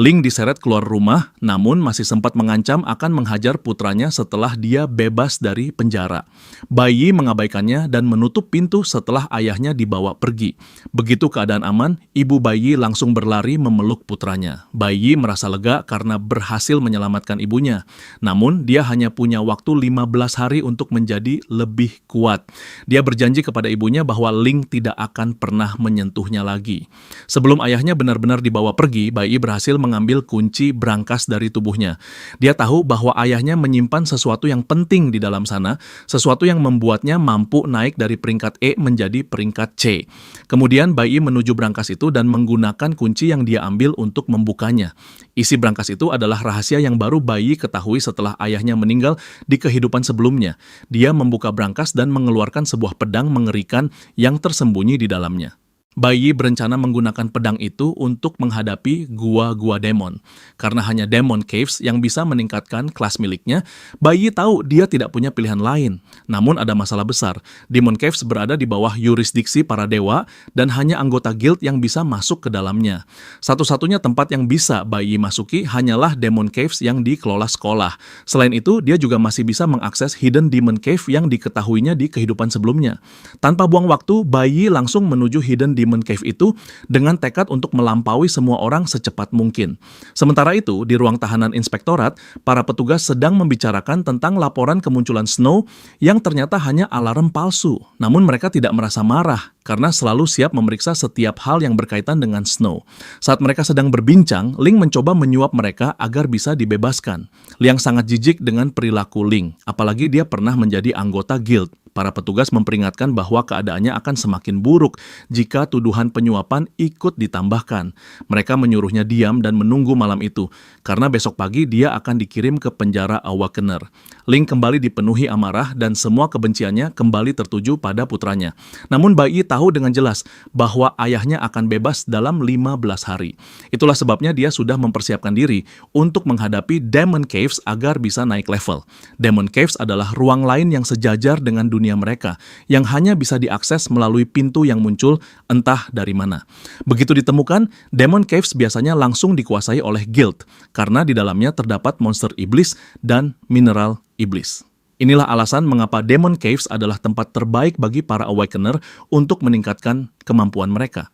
Ling diseret keluar rumah, namun masih sempat mengancam akan menghajar putranya setelah dia bebas dari penjara. Bayi mengabaikannya dan menutup pintu setelah ayahnya dibawa pergi. Begitu keadaan aman, ibu bayi langsung berlari memeluk putranya. Bayi merasa lega karena berhasil menyelamatkan ibunya. Namun, dia hanya punya waktu 15 hari untuk menjadi lebih kuat. Dia berjanji kepada ibunya bahwa Ling tidak akan pernah menyentuhnya lagi. Sebelum ayahnya benar-benar dibawa pergi, bayi berhasil mengambil kunci brankas dari tubuhnya. Dia tahu bahwa ayahnya menyimpan sesuatu yang penting di dalam sana, sesuatu yang membuatnya mampu naik dari peringkat E menjadi peringkat C. Kemudian bayi menuju brankas itu dan menggunakan kunci yang dia ambil untuk membukanya. Isi brankas itu adalah rahasia yang baru bayi ketahui setelah ayahnya meninggal di kehidupan sebelumnya. Dia membuka brankas dan mengeluarkan sebuah pedang mengerikan yang tersembunyi di dalamnya. Bayi berencana menggunakan pedang itu untuk menghadapi gua-gua demon. Karena hanya Demon Caves yang bisa meningkatkan kelas miliknya, bayi tahu dia tidak punya pilihan lain. Namun ada masalah besar. Demon Caves berada di bawah yurisdiksi para dewa dan hanya anggota guild yang bisa masuk ke dalamnya. Satu-satunya tempat yang bisa bayi masuki hanyalah Demon Caves yang dikelola sekolah. Selain itu, dia juga masih bisa mengakses Hidden Demon Cave yang diketahuinya di kehidupan sebelumnya. Tanpa buang waktu, bayi langsung menuju Hidden Demon Demon Cave itu dengan tekad untuk melampaui semua orang secepat mungkin. Sementara itu, di ruang tahanan inspektorat, para petugas sedang membicarakan tentang laporan kemunculan Snow yang ternyata hanya alarm palsu. Namun mereka tidak merasa marah karena selalu siap memeriksa setiap hal yang berkaitan dengan Snow. Saat mereka sedang berbincang, Link mencoba menyuap mereka agar bisa dibebaskan. Liang sangat jijik dengan perilaku Link, apalagi dia pernah menjadi anggota guild. Para petugas memperingatkan bahwa keadaannya akan semakin buruk jika tuduhan penyuapan ikut ditambahkan. Mereka menyuruhnya diam dan menunggu malam itu, karena besok pagi dia akan dikirim ke penjara Awakener. Link kembali dipenuhi amarah dan semua kebenciannya kembali tertuju pada putranya. Namun Bai Yi tahu dengan jelas bahwa ayahnya akan bebas dalam 15 hari. Itulah sebabnya dia sudah mempersiapkan diri untuk menghadapi Demon Caves agar bisa naik level. Demon Caves adalah ruang lain yang sejajar dengan dunia mereka, yang hanya bisa diakses melalui pintu yang muncul entah dari mana. Begitu ditemukan, Demon Caves biasanya langsung dikuasai oleh guild, karena di dalamnya terdapat monster iblis dan mineral iblis. Inilah alasan mengapa Demon Caves adalah tempat terbaik bagi para Awakener untuk meningkatkan kemampuan mereka.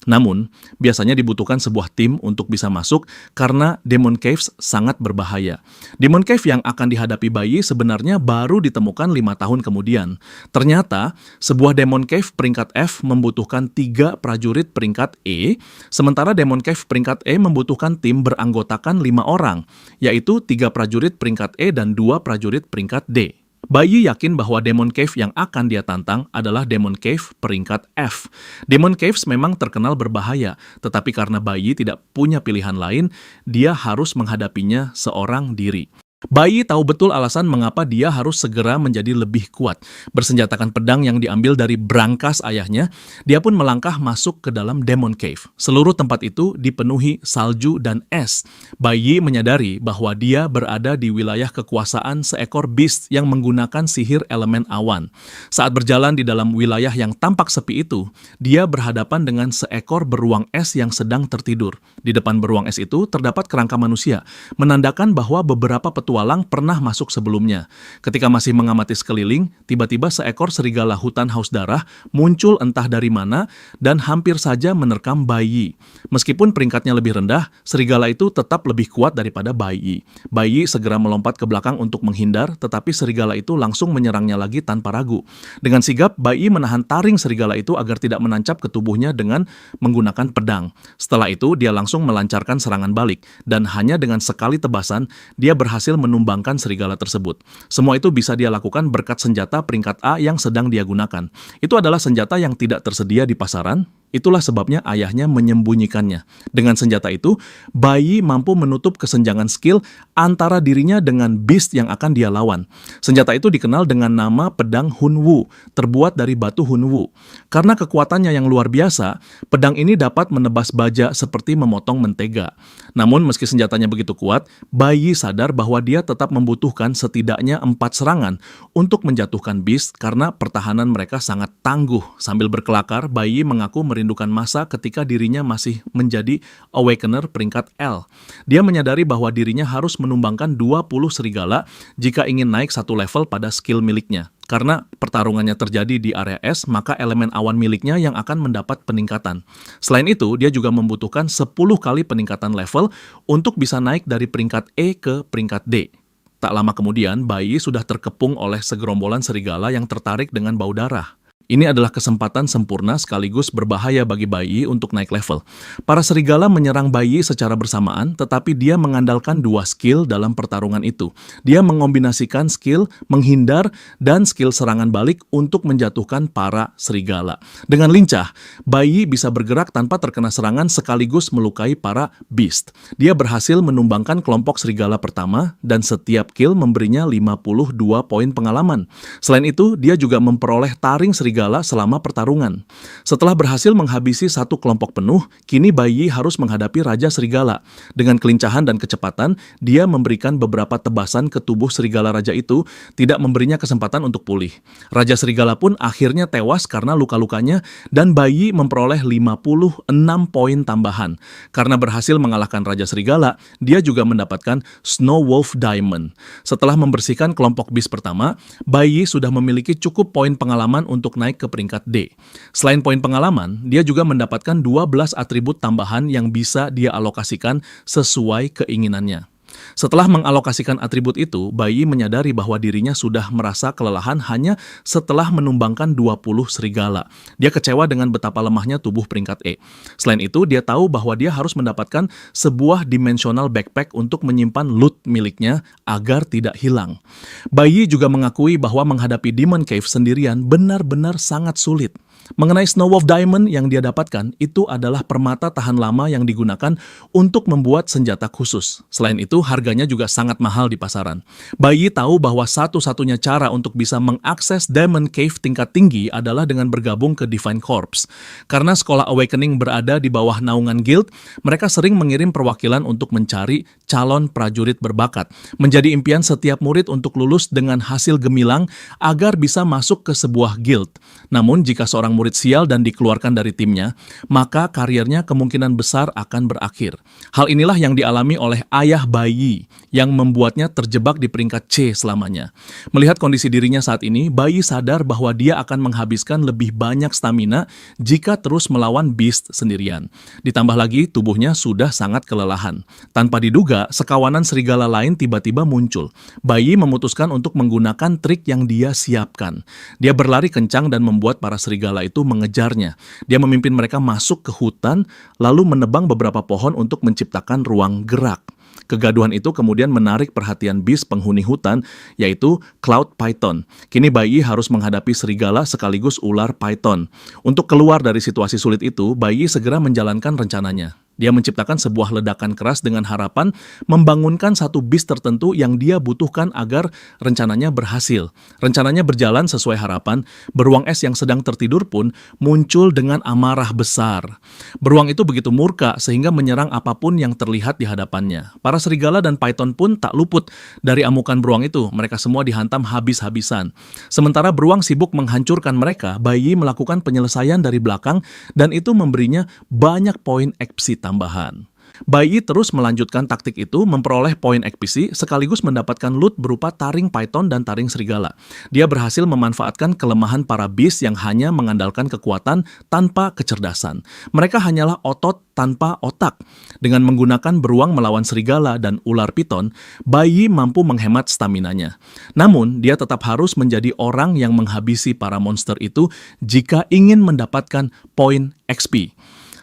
Namun, biasanya dibutuhkan sebuah tim untuk bisa masuk karena Demon Caves sangat berbahaya. Demon Cave yang akan dihadapi Bai Yi sebenarnya baru ditemukan 5 tahun kemudian. Ternyata, sebuah Demon Cave peringkat F membutuhkan 3 prajurit peringkat E, sementara Demon Cave peringkat E membutuhkan tim beranggotakan 5 orang, yaitu 3 prajurit peringkat E dan 2 prajurit peringkat D. Bai Yi yakin bahwa Demon Cave yang akan dia tantang adalah Demon Cave peringkat F. Demon Caves memang terkenal berbahaya, tetapi karena Bai Yi tidak punya pilihan lain, dia harus menghadapinya seorang diri. Bai Yi tahu betul alasan mengapa dia harus segera menjadi lebih kuat. Bersenjatakan pedang yang diambil dari brankas ayahnya, dia pun melangkah masuk ke dalam Demon Cave. Seluruh tempat itu dipenuhi salju dan es. Bai Yi menyadari bahwa dia berada di wilayah kekuasaan seekor beast yang menggunakan sihir elemen awan. Saat berjalan di dalam wilayah yang tampak sepi itu, dia berhadapan dengan seekor beruang es yang sedang tertidur. Di depan beruang es itu terdapat kerangka manusia, menandakan bahwa beberapa petualang pernah masuk sebelumnya. Ketika masih mengamati sekeliling, tiba-tiba seekor serigala hutan haus darah muncul entah dari mana dan hampir saja menerkam Bai Yi. Meskipun peringkatnya lebih rendah, serigala itu tetap lebih kuat daripada Bai Yi. Bai Yi segera melompat ke belakang untuk menghindar, tetapi serigala itu langsung menyerangnya lagi tanpa ragu. Dengan sigap, Bai Yi menahan taring serigala itu agar tidak menancap ke tubuhnya dengan menggunakan pedang. Setelah itu, dia langsung melancarkan serangan balik, dan hanya dengan sekali tebasan, dia berhasil menumbangkan serigala tersebut. Semua itu bisa dia lakukan berkat senjata peringkat A yang sedang dia gunakan. Itu adalah senjata yang tidak tersedia di pasaran. Itulah sebabnya ayahnya menyembunyikannya. Dengan senjata itu, Bai Yi mampu menutup kesenjangan skill antara dirinya dengan beast yang akan dia lawan. Senjata itu dikenal dengan nama pedang Hun Wu, terbuat dari batu Hun Wu. Karena kekuatannya yang luar biasa, pedang ini dapat menebas baja seperti memotong mentega. Namun meski senjatanya begitu kuat, Bai Yi sadar bahwa dia tetap membutuhkan setidaknya 4 serangan untuk menjatuhkan beast karena pertahanan mereka sangat tangguh. Sambil berkelakar, Bai Yi mengaku merindukan masa ketika dirinya masih menjadi Awakener peringkat L. Dia menyadari bahwa dirinya harus menumbangkan 20 serigala jika ingin naik satu level pada skill miliknya. Karena pertarungannya terjadi di area es, maka elemen awan miliknya yang akan mendapat peningkatan. Selain itu, dia juga membutuhkan 10 kali peningkatan level untuk bisa naik dari peringkat E ke peringkat D. Tak lama kemudian, Bai Yi sudah terkepung oleh segerombolan serigala yang tertarik dengan bau darah. Ini adalah kesempatan sempurna sekaligus berbahaya bagi Bai Yi untuk naik level. Para serigala menyerang Bai Yi secara bersamaan, tetapi dia mengandalkan 2 skill dalam pertarungan itu. Dia mengombinasikan skill menghindar dan skill serangan balik untuk menjatuhkan para serigala. Dengan lincah, Bai Yi bisa bergerak tanpa terkena serangan sekaligus melukai para beast. Dia berhasil menumbangkan kelompok serigala pertama dan setiap kill memberinya 52 poin pengalaman. Selain itu, dia juga memperoleh taring serigala selama pertarungan. Setelah berhasil menghabisi satu kelompok penuh, kini Bai Yi harus menghadapi Raja Serigala. Dengan kelincahan dan kecepatan, dia memberikan beberapa tebasan ke tubuh serigala raja itu, tidak memberinya kesempatan untuk pulih. Raja Serigala pun akhirnya tewas karena luka-lukanya, dan Bai Yi memperoleh 56 poin tambahan. Karena berhasil mengalahkan Raja Serigala, dia juga mendapatkan Snow Wolf Diamond. Setelah membersihkan kelompok beast pertama, Bai Yi sudah memiliki cukup poin pengalaman untuk naik naik ke peringkat D. Selain poin pengalaman, dia juga mendapatkan 12 atribut tambahan yang bisa dia alokasikan sesuai keinginannya. Setelah mengalokasikan atribut itu, Bai Yi menyadari bahwa dirinya sudah merasa kelelahan hanya setelah menumbangkan 20 serigala. Dia kecewa dengan betapa lemahnya tubuh peringkat E. Selain itu, dia tahu bahwa dia harus mendapatkan sebuah dimensional backpack untuk menyimpan loot miliknya agar tidak hilang. Bai Yi juga mengakui bahwa menghadapi Demon Cave sendirian benar-benar sangat sulit. Mengenai Snow Wolf Diamond yang dia dapatkan, itu adalah permata tahan lama yang digunakan untuk membuat senjata khusus. Selain itu, harganya juga sangat mahal di pasaran. Bai Yi tahu bahwa satu-satunya cara untuk bisa mengakses Diamond Cave tingkat tinggi adalah dengan bergabung ke Divine Corps. Karena Sekolah Awakening berada di bawah naungan guild, mereka sering mengirim perwakilan untuk mencari calon prajurit berbakat. Menjadi impian setiap murid untuk lulus dengan hasil gemilang agar bisa masuk ke sebuah guild. Namun, jika seorang murid sial dan dikeluarkan dari timnya, maka karirnya kemungkinan besar akan berakhir. Hal inilah yang dialami oleh ayah Bai Yi, yang membuatnya terjebak di peringkat C selamanya. Melihat kondisi dirinya saat ini, Bai Yi sadar bahwa dia akan menghabiskan lebih banyak stamina jika terus melawan Beast sendirian. Ditambah lagi, tubuhnya sudah sangat kelelahan. Tanpa diduga, sekawanan serigala lain tiba-tiba muncul. Bai Yi memutuskan untuk menggunakan trik yang dia siapkan. Dia berlari kencang dan membuat para serigala itu mengejarnya. Dia memimpin mereka masuk ke hutan, lalu menebang beberapa pohon untuk menciptakan ruang gerak. Kegaduhan itu kemudian menarik perhatian Beast penghuni hutan, yaitu Cloud Python. Kini Bai Yi harus menghadapi serigala sekaligus ular Python. Untuk keluar dari situasi sulit itu, Bai Yi segera menjalankan rencananya. Dia menciptakan sebuah ledakan keras dengan harapan membangunkan satu beast tertentu yang dia butuhkan agar rencananya berhasil. Rencananya berjalan sesuai harapan, beruang es yang sedang tertidur pun muncul dengan amarah besar. Beruang itu begitu murka sehingga menyerang apapun yang terlihat di hadapannya. Para serigala dan python pun tak luput dari amukan beruang itu. Mereka semua dihantam habis-habisan. Sementara beruang sibuk menghancurkan mereka, Bai Yi melakukan penyelesaian dari belakang dan itu memberinya banyak poin XP tambahan. Bai Yi terus melanjutkan taktik itu, memperoleh poin XP sekaligus mendapatkan loot berupa taring python dan taring serigala. Dia berhasil memanfaatkan kelemahan para beast yang hanya mengandalkan kekuatan tanpa kecerdasan. Mereka hanyalah otot tanpa otak. Dengan menggunakan beruang melawan serigala dan ular piton, Bai Yi mampu menghemat staminanya. Namun, dia tetap harus menjadi orang yang menghabisi para monster itu jika ingin mendapatkan poin XP.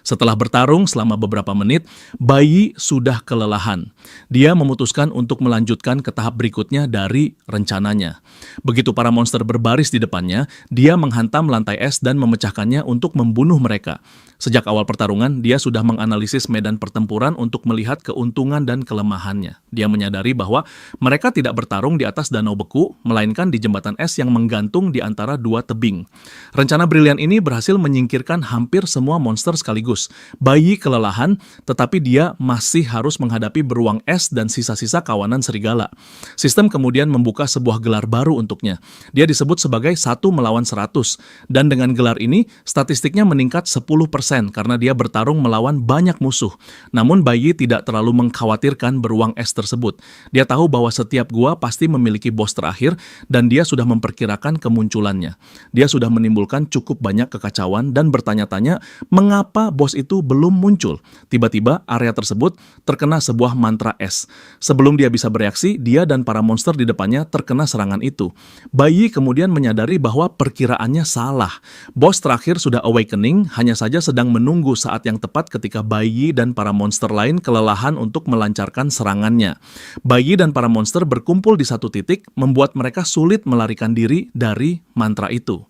Setelah bertarung selama beberapa menit, Bai Yi sudah kelelahan. Dia memutuskan untuk melanjutkan ke tahap berikutnya dari rencananya. Begitu para monster berbaris di depannya, dia menghantam lantai es dan memecahkannya untuk membunuh mereka. Sejak awal pertarungan, dia sudah menganalisis medan pertempuran untuk melihat keuntungan dan kelemahannya. Dia menyadari bahwa mereka tidak bertarung di atas danau beku, melainkan di jembatan es yang menggantung di antara dua tebing. Rencana brilian ini berhasil menyingkirkan hampir semua monster sekaligus. Bai Yi kelelahan, tetapi dia masih harus menghadapi beruang es dan sisa-sisa kawanan serigala. Sistem kemudian membuka sebuah gelar baru untuknya. Dia disebut sebagai 1 melawan 100, dan dengan gelar ini, statistiknya meningkat 10% karena dia bertarung melawan banyak musuh. Namun Bai Yi tidak terlalu mengkhawatirkan beruang es tersebut. Dia tahu bahwa setiap gua pasti memiliki bos terakhir dan dia sudah memperkirakan kemunculannya. Dia sudah menimbulkan cukup banyak kekacauan dan bertanya-tanya mengapa bos itu belum muncul. Tiba-tiba area tersebut terkena sebuah mantra es. Sebelum dia bisa bereaksi, dia dan para monster di depannya terkena serangan itu. Bai Yi kemudian menyadari bahwa perkiraannya salah. Bos terakhir sudah awakening, hanya saja sedang menunggu saat yang tepat ketika Bai Yi dan para monster lain kelelahan untuk melancarkan serangannya. Bai Yi dan para monster berkumpul di satu titik, membuat mereka sulit melarikan diri dari mantra itu.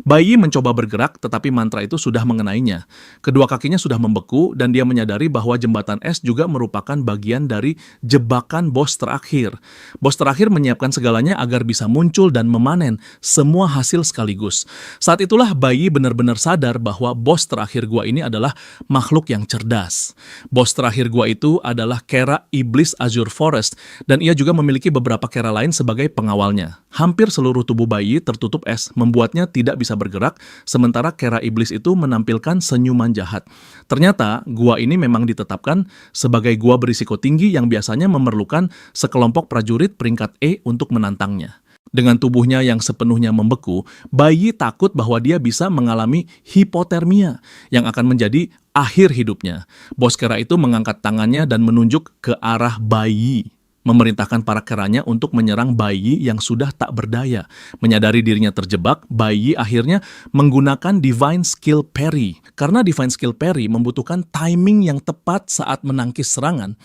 Bai Yi mencoba bergerak, tetapi mantra itu sudah mengenainya. Kedua kakinya sudah membeku, dan dia menyadari bahwa jembatan es juga merupakan bagian dari jebakan bos terakhir. Bos terakhir menyiapkan segalanya agar bisa muncul dan memanen semua hasil sekaligus. Saat itulah Bai Yi benar-benar sadar bahwa bos terakhir gua ini adalah makhluk yang cerdas. Bos terakhir gua itu adalah Kera Iblis Azure Forest, dan ia juga memiliki beberapa kera lain sebagai pengawalnya. Hampir seluruh tubuh Bai Yi tertutup es, membuatnya tidak bisa bergerak, sementara kera iblis itu menampilkan senyuman jahat. Ternyata, gua ini memang ditetapkan sebagai gua berisiko tinggi yang biasanya memerlukan sekelompok prajurit peringkat E untuk menantangnya. Dengan tubuhnya yang sepenuhnya membeku, bayi takut bahwa dia bisa mengalami hipotermia yang akan menjadi akhir hidupnya. Bos kera itu mengangkat tangannya dan menunjuk ke arah bayi, memerintahkan para keranya untuk menyerang bayi yang sudah tak berdaya. Menyadari dirinya terjebak, bayi akhirnya menggunakan Divine Skill Parry. Karena Divine Skill Parry membutuhkan timing yang tepat saat menangkis serangan,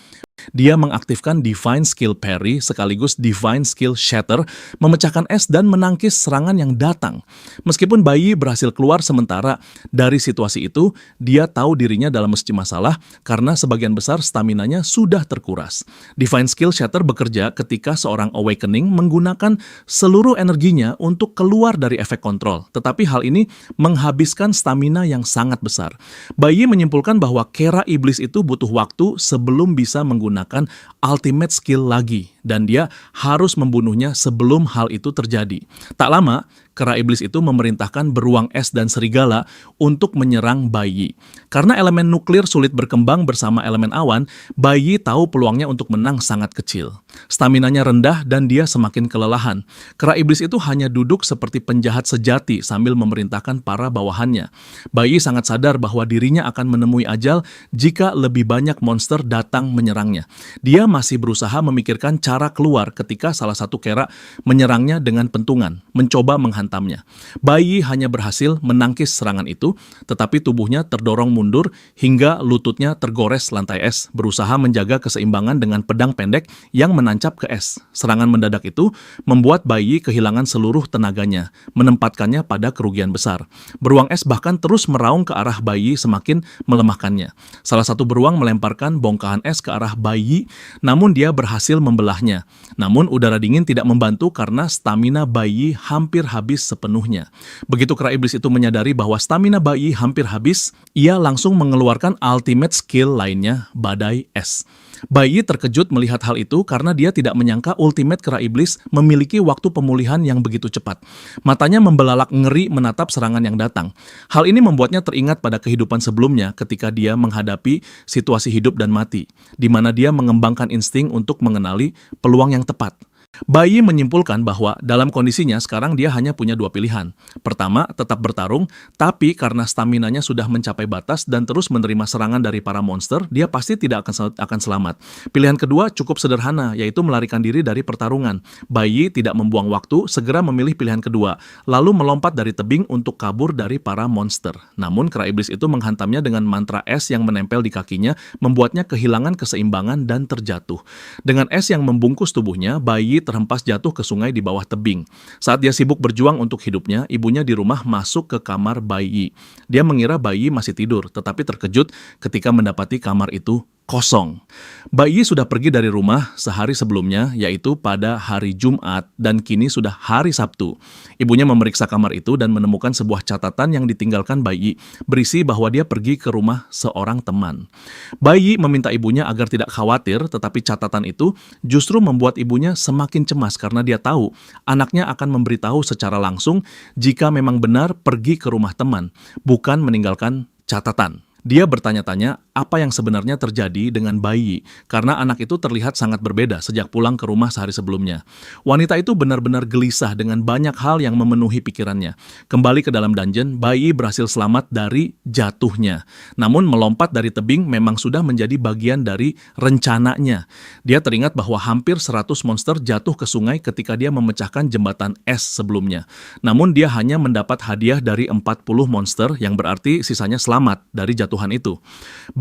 dia mengaktifkan Divine Skill Parry sekaligus Divine Skill Shatter, memecahkan es dan menangkis serangan yang datang. Meskipun bayi berhasil keluar sementara dari situasi itu, dia tahu dirinya dalam mesti masalah karena sebagian besar staminanya sudah terkuras. Divine Skill Shatter bekerja ketika seorang Awakening menggunakan seluruh energinya untuk keluar dari efek kontrol, tetapi hal ini menghabiskan stamina yang sangat besar. Bayi menyimpulkan bahwa kera iblis itu butuh waktu sebelum bisa menggunakan ultimate skill lagi, dan dia harus membunuhnya sebelum hal itu terjadi. Tak lama, kera iblis itu memerintahkan beruang es dan serigala untuk menyerang bayi. Karena elemen nuklir sulit berkembang bersama elemen awan, bayi tahu peluangnya untuk menang sangat kecil. Staminanya rendah dan dia semakin kelelahan. Kera iblis itu hanya duduk seperti penjahat sejati sambil memerintahkan para bawahannya. Bayi sangat sadar bahwa dirinya akan menemui ajal jika lebih banyak monster datang menyerangnya. Dia masih berusaha memikirkan cara keluar ketika salah satu kera menyerangnya dengan pentungan, mencoba menghantamnya. Bayi hanya berhasil menangkis serangan itu, tetapi tubuhnya terdorong mundur hingga lututnya tergores lantai es, berusaha menjaga keseimbangan dengan pedang pendek yang menancap ke es. Serangan mendadak itu membuat bayi kehilangan seluruh tenaganya, menempatkannya pada kerugian besar. Beruang es bahkan terus meraung ke arah bayi semakin melemahkannya. Salah satu beruang melemparkan bongkahan es ke arah bayi, namun dia berhasil membelahnya. Namun udara dingin tidak membantu karena stamina bayi hampir habis sepenuhnya. Begitu kera iblis itu menyadari bahwa stamina bayi hampir habis, ia langsung mengeluarkan ultimate skill lainnya, badai es. Bayi terkejut melihat hal itu karena dia tidak menyangka ultimate kera iblis memiliki waktu pemulihan yang begitu cepat. Matanya membelalak ngeri menatap serangan yang datang. Hal ini membuatnya teringat pada kehidupan sebelumnya ketika dia menghadapi situasi hidup dan mati, di mana dia mengembangkan insting untuk mengenali peluang yang tepat. Bayi menyimpulkan bahwa dalam kondisinya sekarang dia hanya punya dua pilihan. Pertama, tetap bertarung, tapi karena staminanya sudah mencapai batas dan terus menerima serangan dari para monster, dia pasti tidak akan selamat. Pilihan kedua cukup sederhana, yaitu melarikan diri dari pertarungan. Bayi tidak membuang waktu, segera memilih pilihan kedua, lalu melompat dari tebing untuk kabur dari para monster. Namun, kera iblis itu menghantamnya dengan mantra es yang menempel di kakinya, membuatnya kehilangan keseimbangan dan terjatuh. Dengan es yang membungkus tubuhnya, bayi terhempas jatuh ke sungai di bawah tebing. Saat dia sibuk berjuang untuk hidupnya, ibunya di rumah masuk ke kamar bayi. Dia mengira bayi masih tidur, tetapi terkejut ketika mendapati kamar itu kosong. Bayi sudah pergi dari rumah sehari sebelumnya, yaitu pada hari Jumat, dan kini sudah hari Sabtu. Ibunya memeriksa kamar itu dan menemukan sebuah catatan yang ditinggalkan bayi, berisi bahwa dia pergi ke rumah seorang teman. Bayi meminta ibunya agar tidak khawatir, tetapi catatan itu justru membuat ibunya semakin cemas karena dia tahu anaknya akan memberitahu secara langsung jika memang benar pergi ke rumah teman, bukan meninggalkan catatan. Dia bertanya-tanya apa yang sebenarnya terjadi dengan bayi, karena anak itu terlihat sangat berbeda sejak pulang ke rumah sehari sebelumnya. Wanita itu benar-benar gelisah dengan banyak hal yang memenuhi pikirannya. Kembali ke dalam dungeon, bayi berhasil selamat dari jatuhnya. Namun melompat dari tebing memang sudah menjadi bagian dari rencananya. Dia teringat bahwa hampir 100 monster jatuh ke sungai ketika dia memecahkan jembatan es sebelumnya. Namun dia hanya mendapat hadiah dari 40 monster, yang berarti sisanya selamat dari jatuhan itu.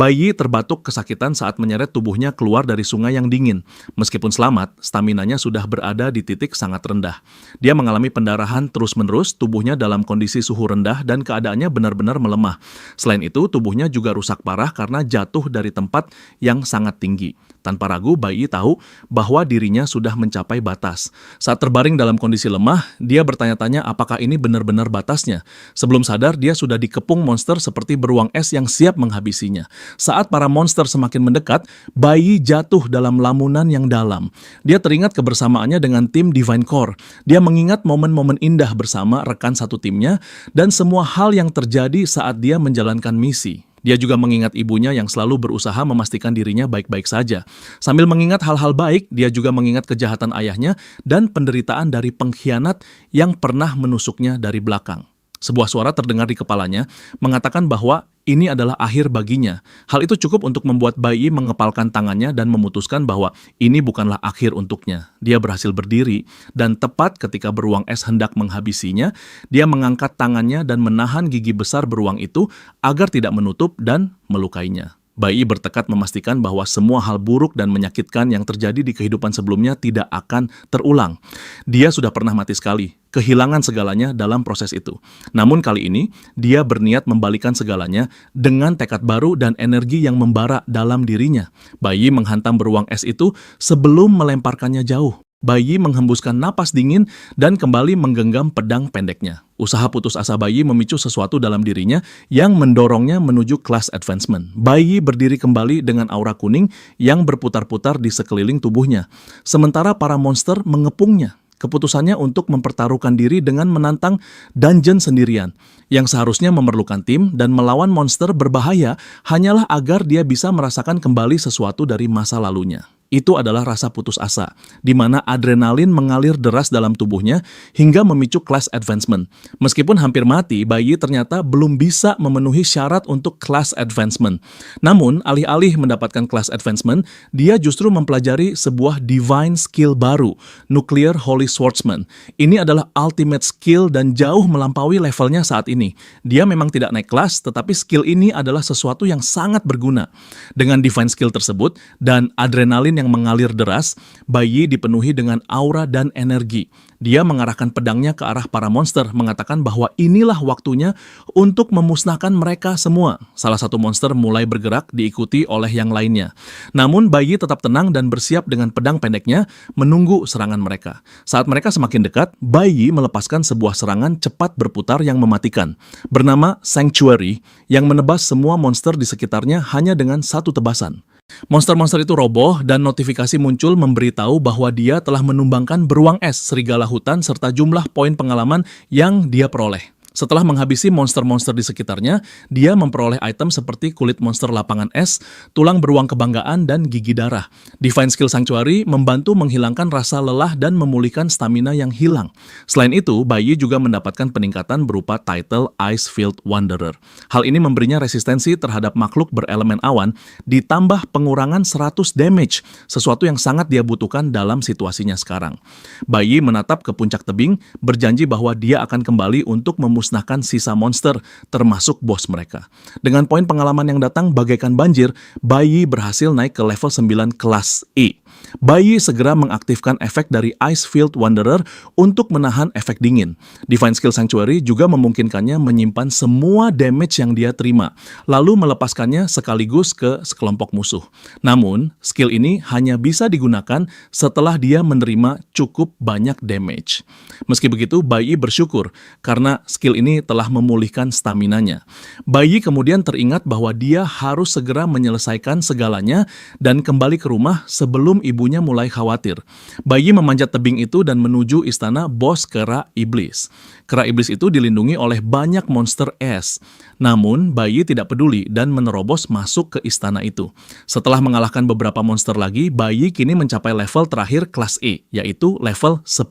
Bayi terbatuk kesakitan saat menyeret tubuhnya keluar dari sungai yang dingin. Meskipun selamat, staminanya sudah berada di titik sangat rendah. Dia mengalami pendarahan terus-menerus, tubuhnya dalam kondisi suhu rendah dan keadaannya benar-benar melemah. Selain itu, tubuhnya juga rusak parah karena jatuh dari tempat yang sangat tinggi. Tanpa ragu, bayi tahu bahwa dirinya sudah mencapai batas. Saat terbaring dalam kondisi lemah, dia bertanya-tanya apakah ini benar-benar batasnya. Sebelum sadar, dia sudah dikepung monster seperti beruang es yang siap menghabisinya. Saat para monster semakin mendekat, bayi jatuh dalam lamunan yang dalam. Dia teringat kebersamaannya dengan tim Divine Core. Dia mengingat momen-momen indah bersama rekan satu timnya dan semua hal yang terjadi saat dia menjalankan misi. Dia juga mengingat ibunya yang selalu berusaha memastikan dirinya baik-baik saja. Sambil mengingat hal-hal baik, dia juga mengingat kejahatan ayahnya dan penderitaan dari pengkhianat yang pernah menusuknya dari belakang. Sebuah suara terdengar di kepalanya, mengatakan bahwa ini adalah akhir baginya. Hal itu cukup untuk membuat Bai Yi mengepalkan tangannya dan memutuskan bahwa ini bukanlah akhir untuknya. Dia berhasil berdiri, dan tepat ketika beruang es hendak menghabisinya, dia mengangkat tangannya dan menahan gigi besar beruang itu agar tidak menutup dan melukainya. Bai Yi bertekad memastikan bahwa semua hal buruk dan menyakitkan yang terjadi di kehidupan sebelumnya tidak akan terulang. Dia sudah pernah mati sekali, kehilangan segalanya dalam proses itu. Namun kali ini, dia berniat membalikan segalanya dengan tekad baru dan energi yang membara dalam dirinya. Bai Yi menghantam beruang es itu sebelum melemparkannya jauh. Bai Yi menghembuskan napas dingin dan kembali menggenggam pedang pendeknya. Usaha putus asa Bai Yi memicu sesuatu dalam dirinya yang mendorongnya menuju kelas advancement. Bai Yi berdiri kembali dengan aura kuning yang berputar-putar di sekeliling tubuhnya. Sementara para monster mengepungnya. Keputusannya untuk mempertaruhkan diri dengan menantang dungeon sendirian, yang seharusnya memerlukan tim dan melawan monster berbahaya hanyalah agar dia bisa merasakan kembali sesuatu dari masa lalunya. Itu adalah rasa putus asa, di mana adrenalin mengalir deras dalam tubuhnya hingga memicu kelas advancement. Meskipun hampir mati, Bai Yi ternyata belum bisa memenuhi syarat untuk kelas advancement. Namun, alih-alih mendapatkan kelas advancement, dia justru mempelajari sebuah divine skill baru, Nuclear Holy Swordsman. Ini adalah ultimate skill dan jauh melampaui levelnya saat ini. Dia memang tidak naik kelas, tetapi skill ini adalah sesuatu yang sangat berguna. Dengan divine skill tersebut dan adrenalin yang mengalir deras, Bai Yi dipenuhi dengan aura dan energi. Dia mengarahkan pedangnya ke arah para monster, mengatakan bahwa inilah waktunya untuk memusnahkan mereka semua. Salah satu monster mulai bergerak, diikuti oleh yang lainnya. Namun Bai Yi tetap tenang dan bersiap dengan pedang pendeknya, menunggu serangan mereka. Saat mereka semakin dekat, Bai Yi melepaskan sebuah serangan cepat berputar yang mematikan, bernama Sanctuary, yang menebas semua monster di sekitarnya hanya dengan satu tebasan. Monster-monster itu roboh dan notifikasi muncul memberitahu bahwa dia telah menumbangkan beruang es, serigala hutan, serta jumlah poin pengalaman yang dia peroleh. Setelah menghabisi monster-monster di sekitarnya, dia memperoleh item seperti kulit monster lapangan es, tulang beruang kebanggaan, dan gigi darah. Divine Skill Sanctuary membantu menghilangkan rasa lelah dan memulihkan stamina yang hilang. Selain itu, Bai Yi juga mendapatkan peningkatan berupa title Icefield Wanderer. Hal ini memberinya resistensi terhadap makhluk berelemen awan, ditambah pengurangan 100 damage, sesuatu yang sangat dia butuhkan dalam situasinya sekarang. Bai Yi menatap ke puncak tebing, berjanji bahwa dia akan kembali untuk memusnahkan sisa monster, termasuk bos mereka. Dengan poin pengalaman yang datang bagaikan banjir, Bai Yi berhasil naik ke level 9 kelas E. Bai Yi segera mengaktifkan efek dari Icefield Wanderer untuk menahan efek dingin. Divine Skill Sanctuary juga memungkinkannya menyimpan semua damage yang dia terima, lalu melepaskannya sekaligus ke sekelompok musuh. Namun, skill ini hanya bisa digunakan setelah dia menerima cukup banyak damage. Meski begitu, Bai Yi bersyukur karena skill ini telah memulihkan staminanya. Bai Yi kemudian teringat bahwa dia harus segera menyelesaikan segalanya dan kembali ke rumah sebelum ibunya mulai khawatir. Bai Yi memanjat tebing itu dan menuju istana bos kera iblis. Kera iblis itu dilindungi oleh banyak monster es. Namun, Bai Yi tidak peduli dan menerobos masuk ke istana itu. Setelah mengalahkan beberapa monster lagi, Bai Yi kini mencapai level terakhir kelas E, yaitu level 10.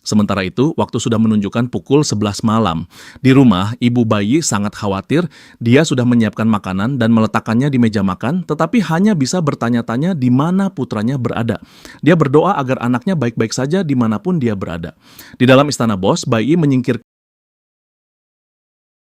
Sementara itu, waktu sudah menunjukkan pukul 11 malam. Di rumah, ibu Bai Yi sangat khawatir. Dia sudah menyiapkan makanan dan meletakkannya di meja makan, tetapi hanya bisa bertanya-tanya di mana putranya berada. Dia berdoa agar anaknya baik-baik saja dimanapun dia berada. Di dalam istana bos, Bai Yi menyingkirkan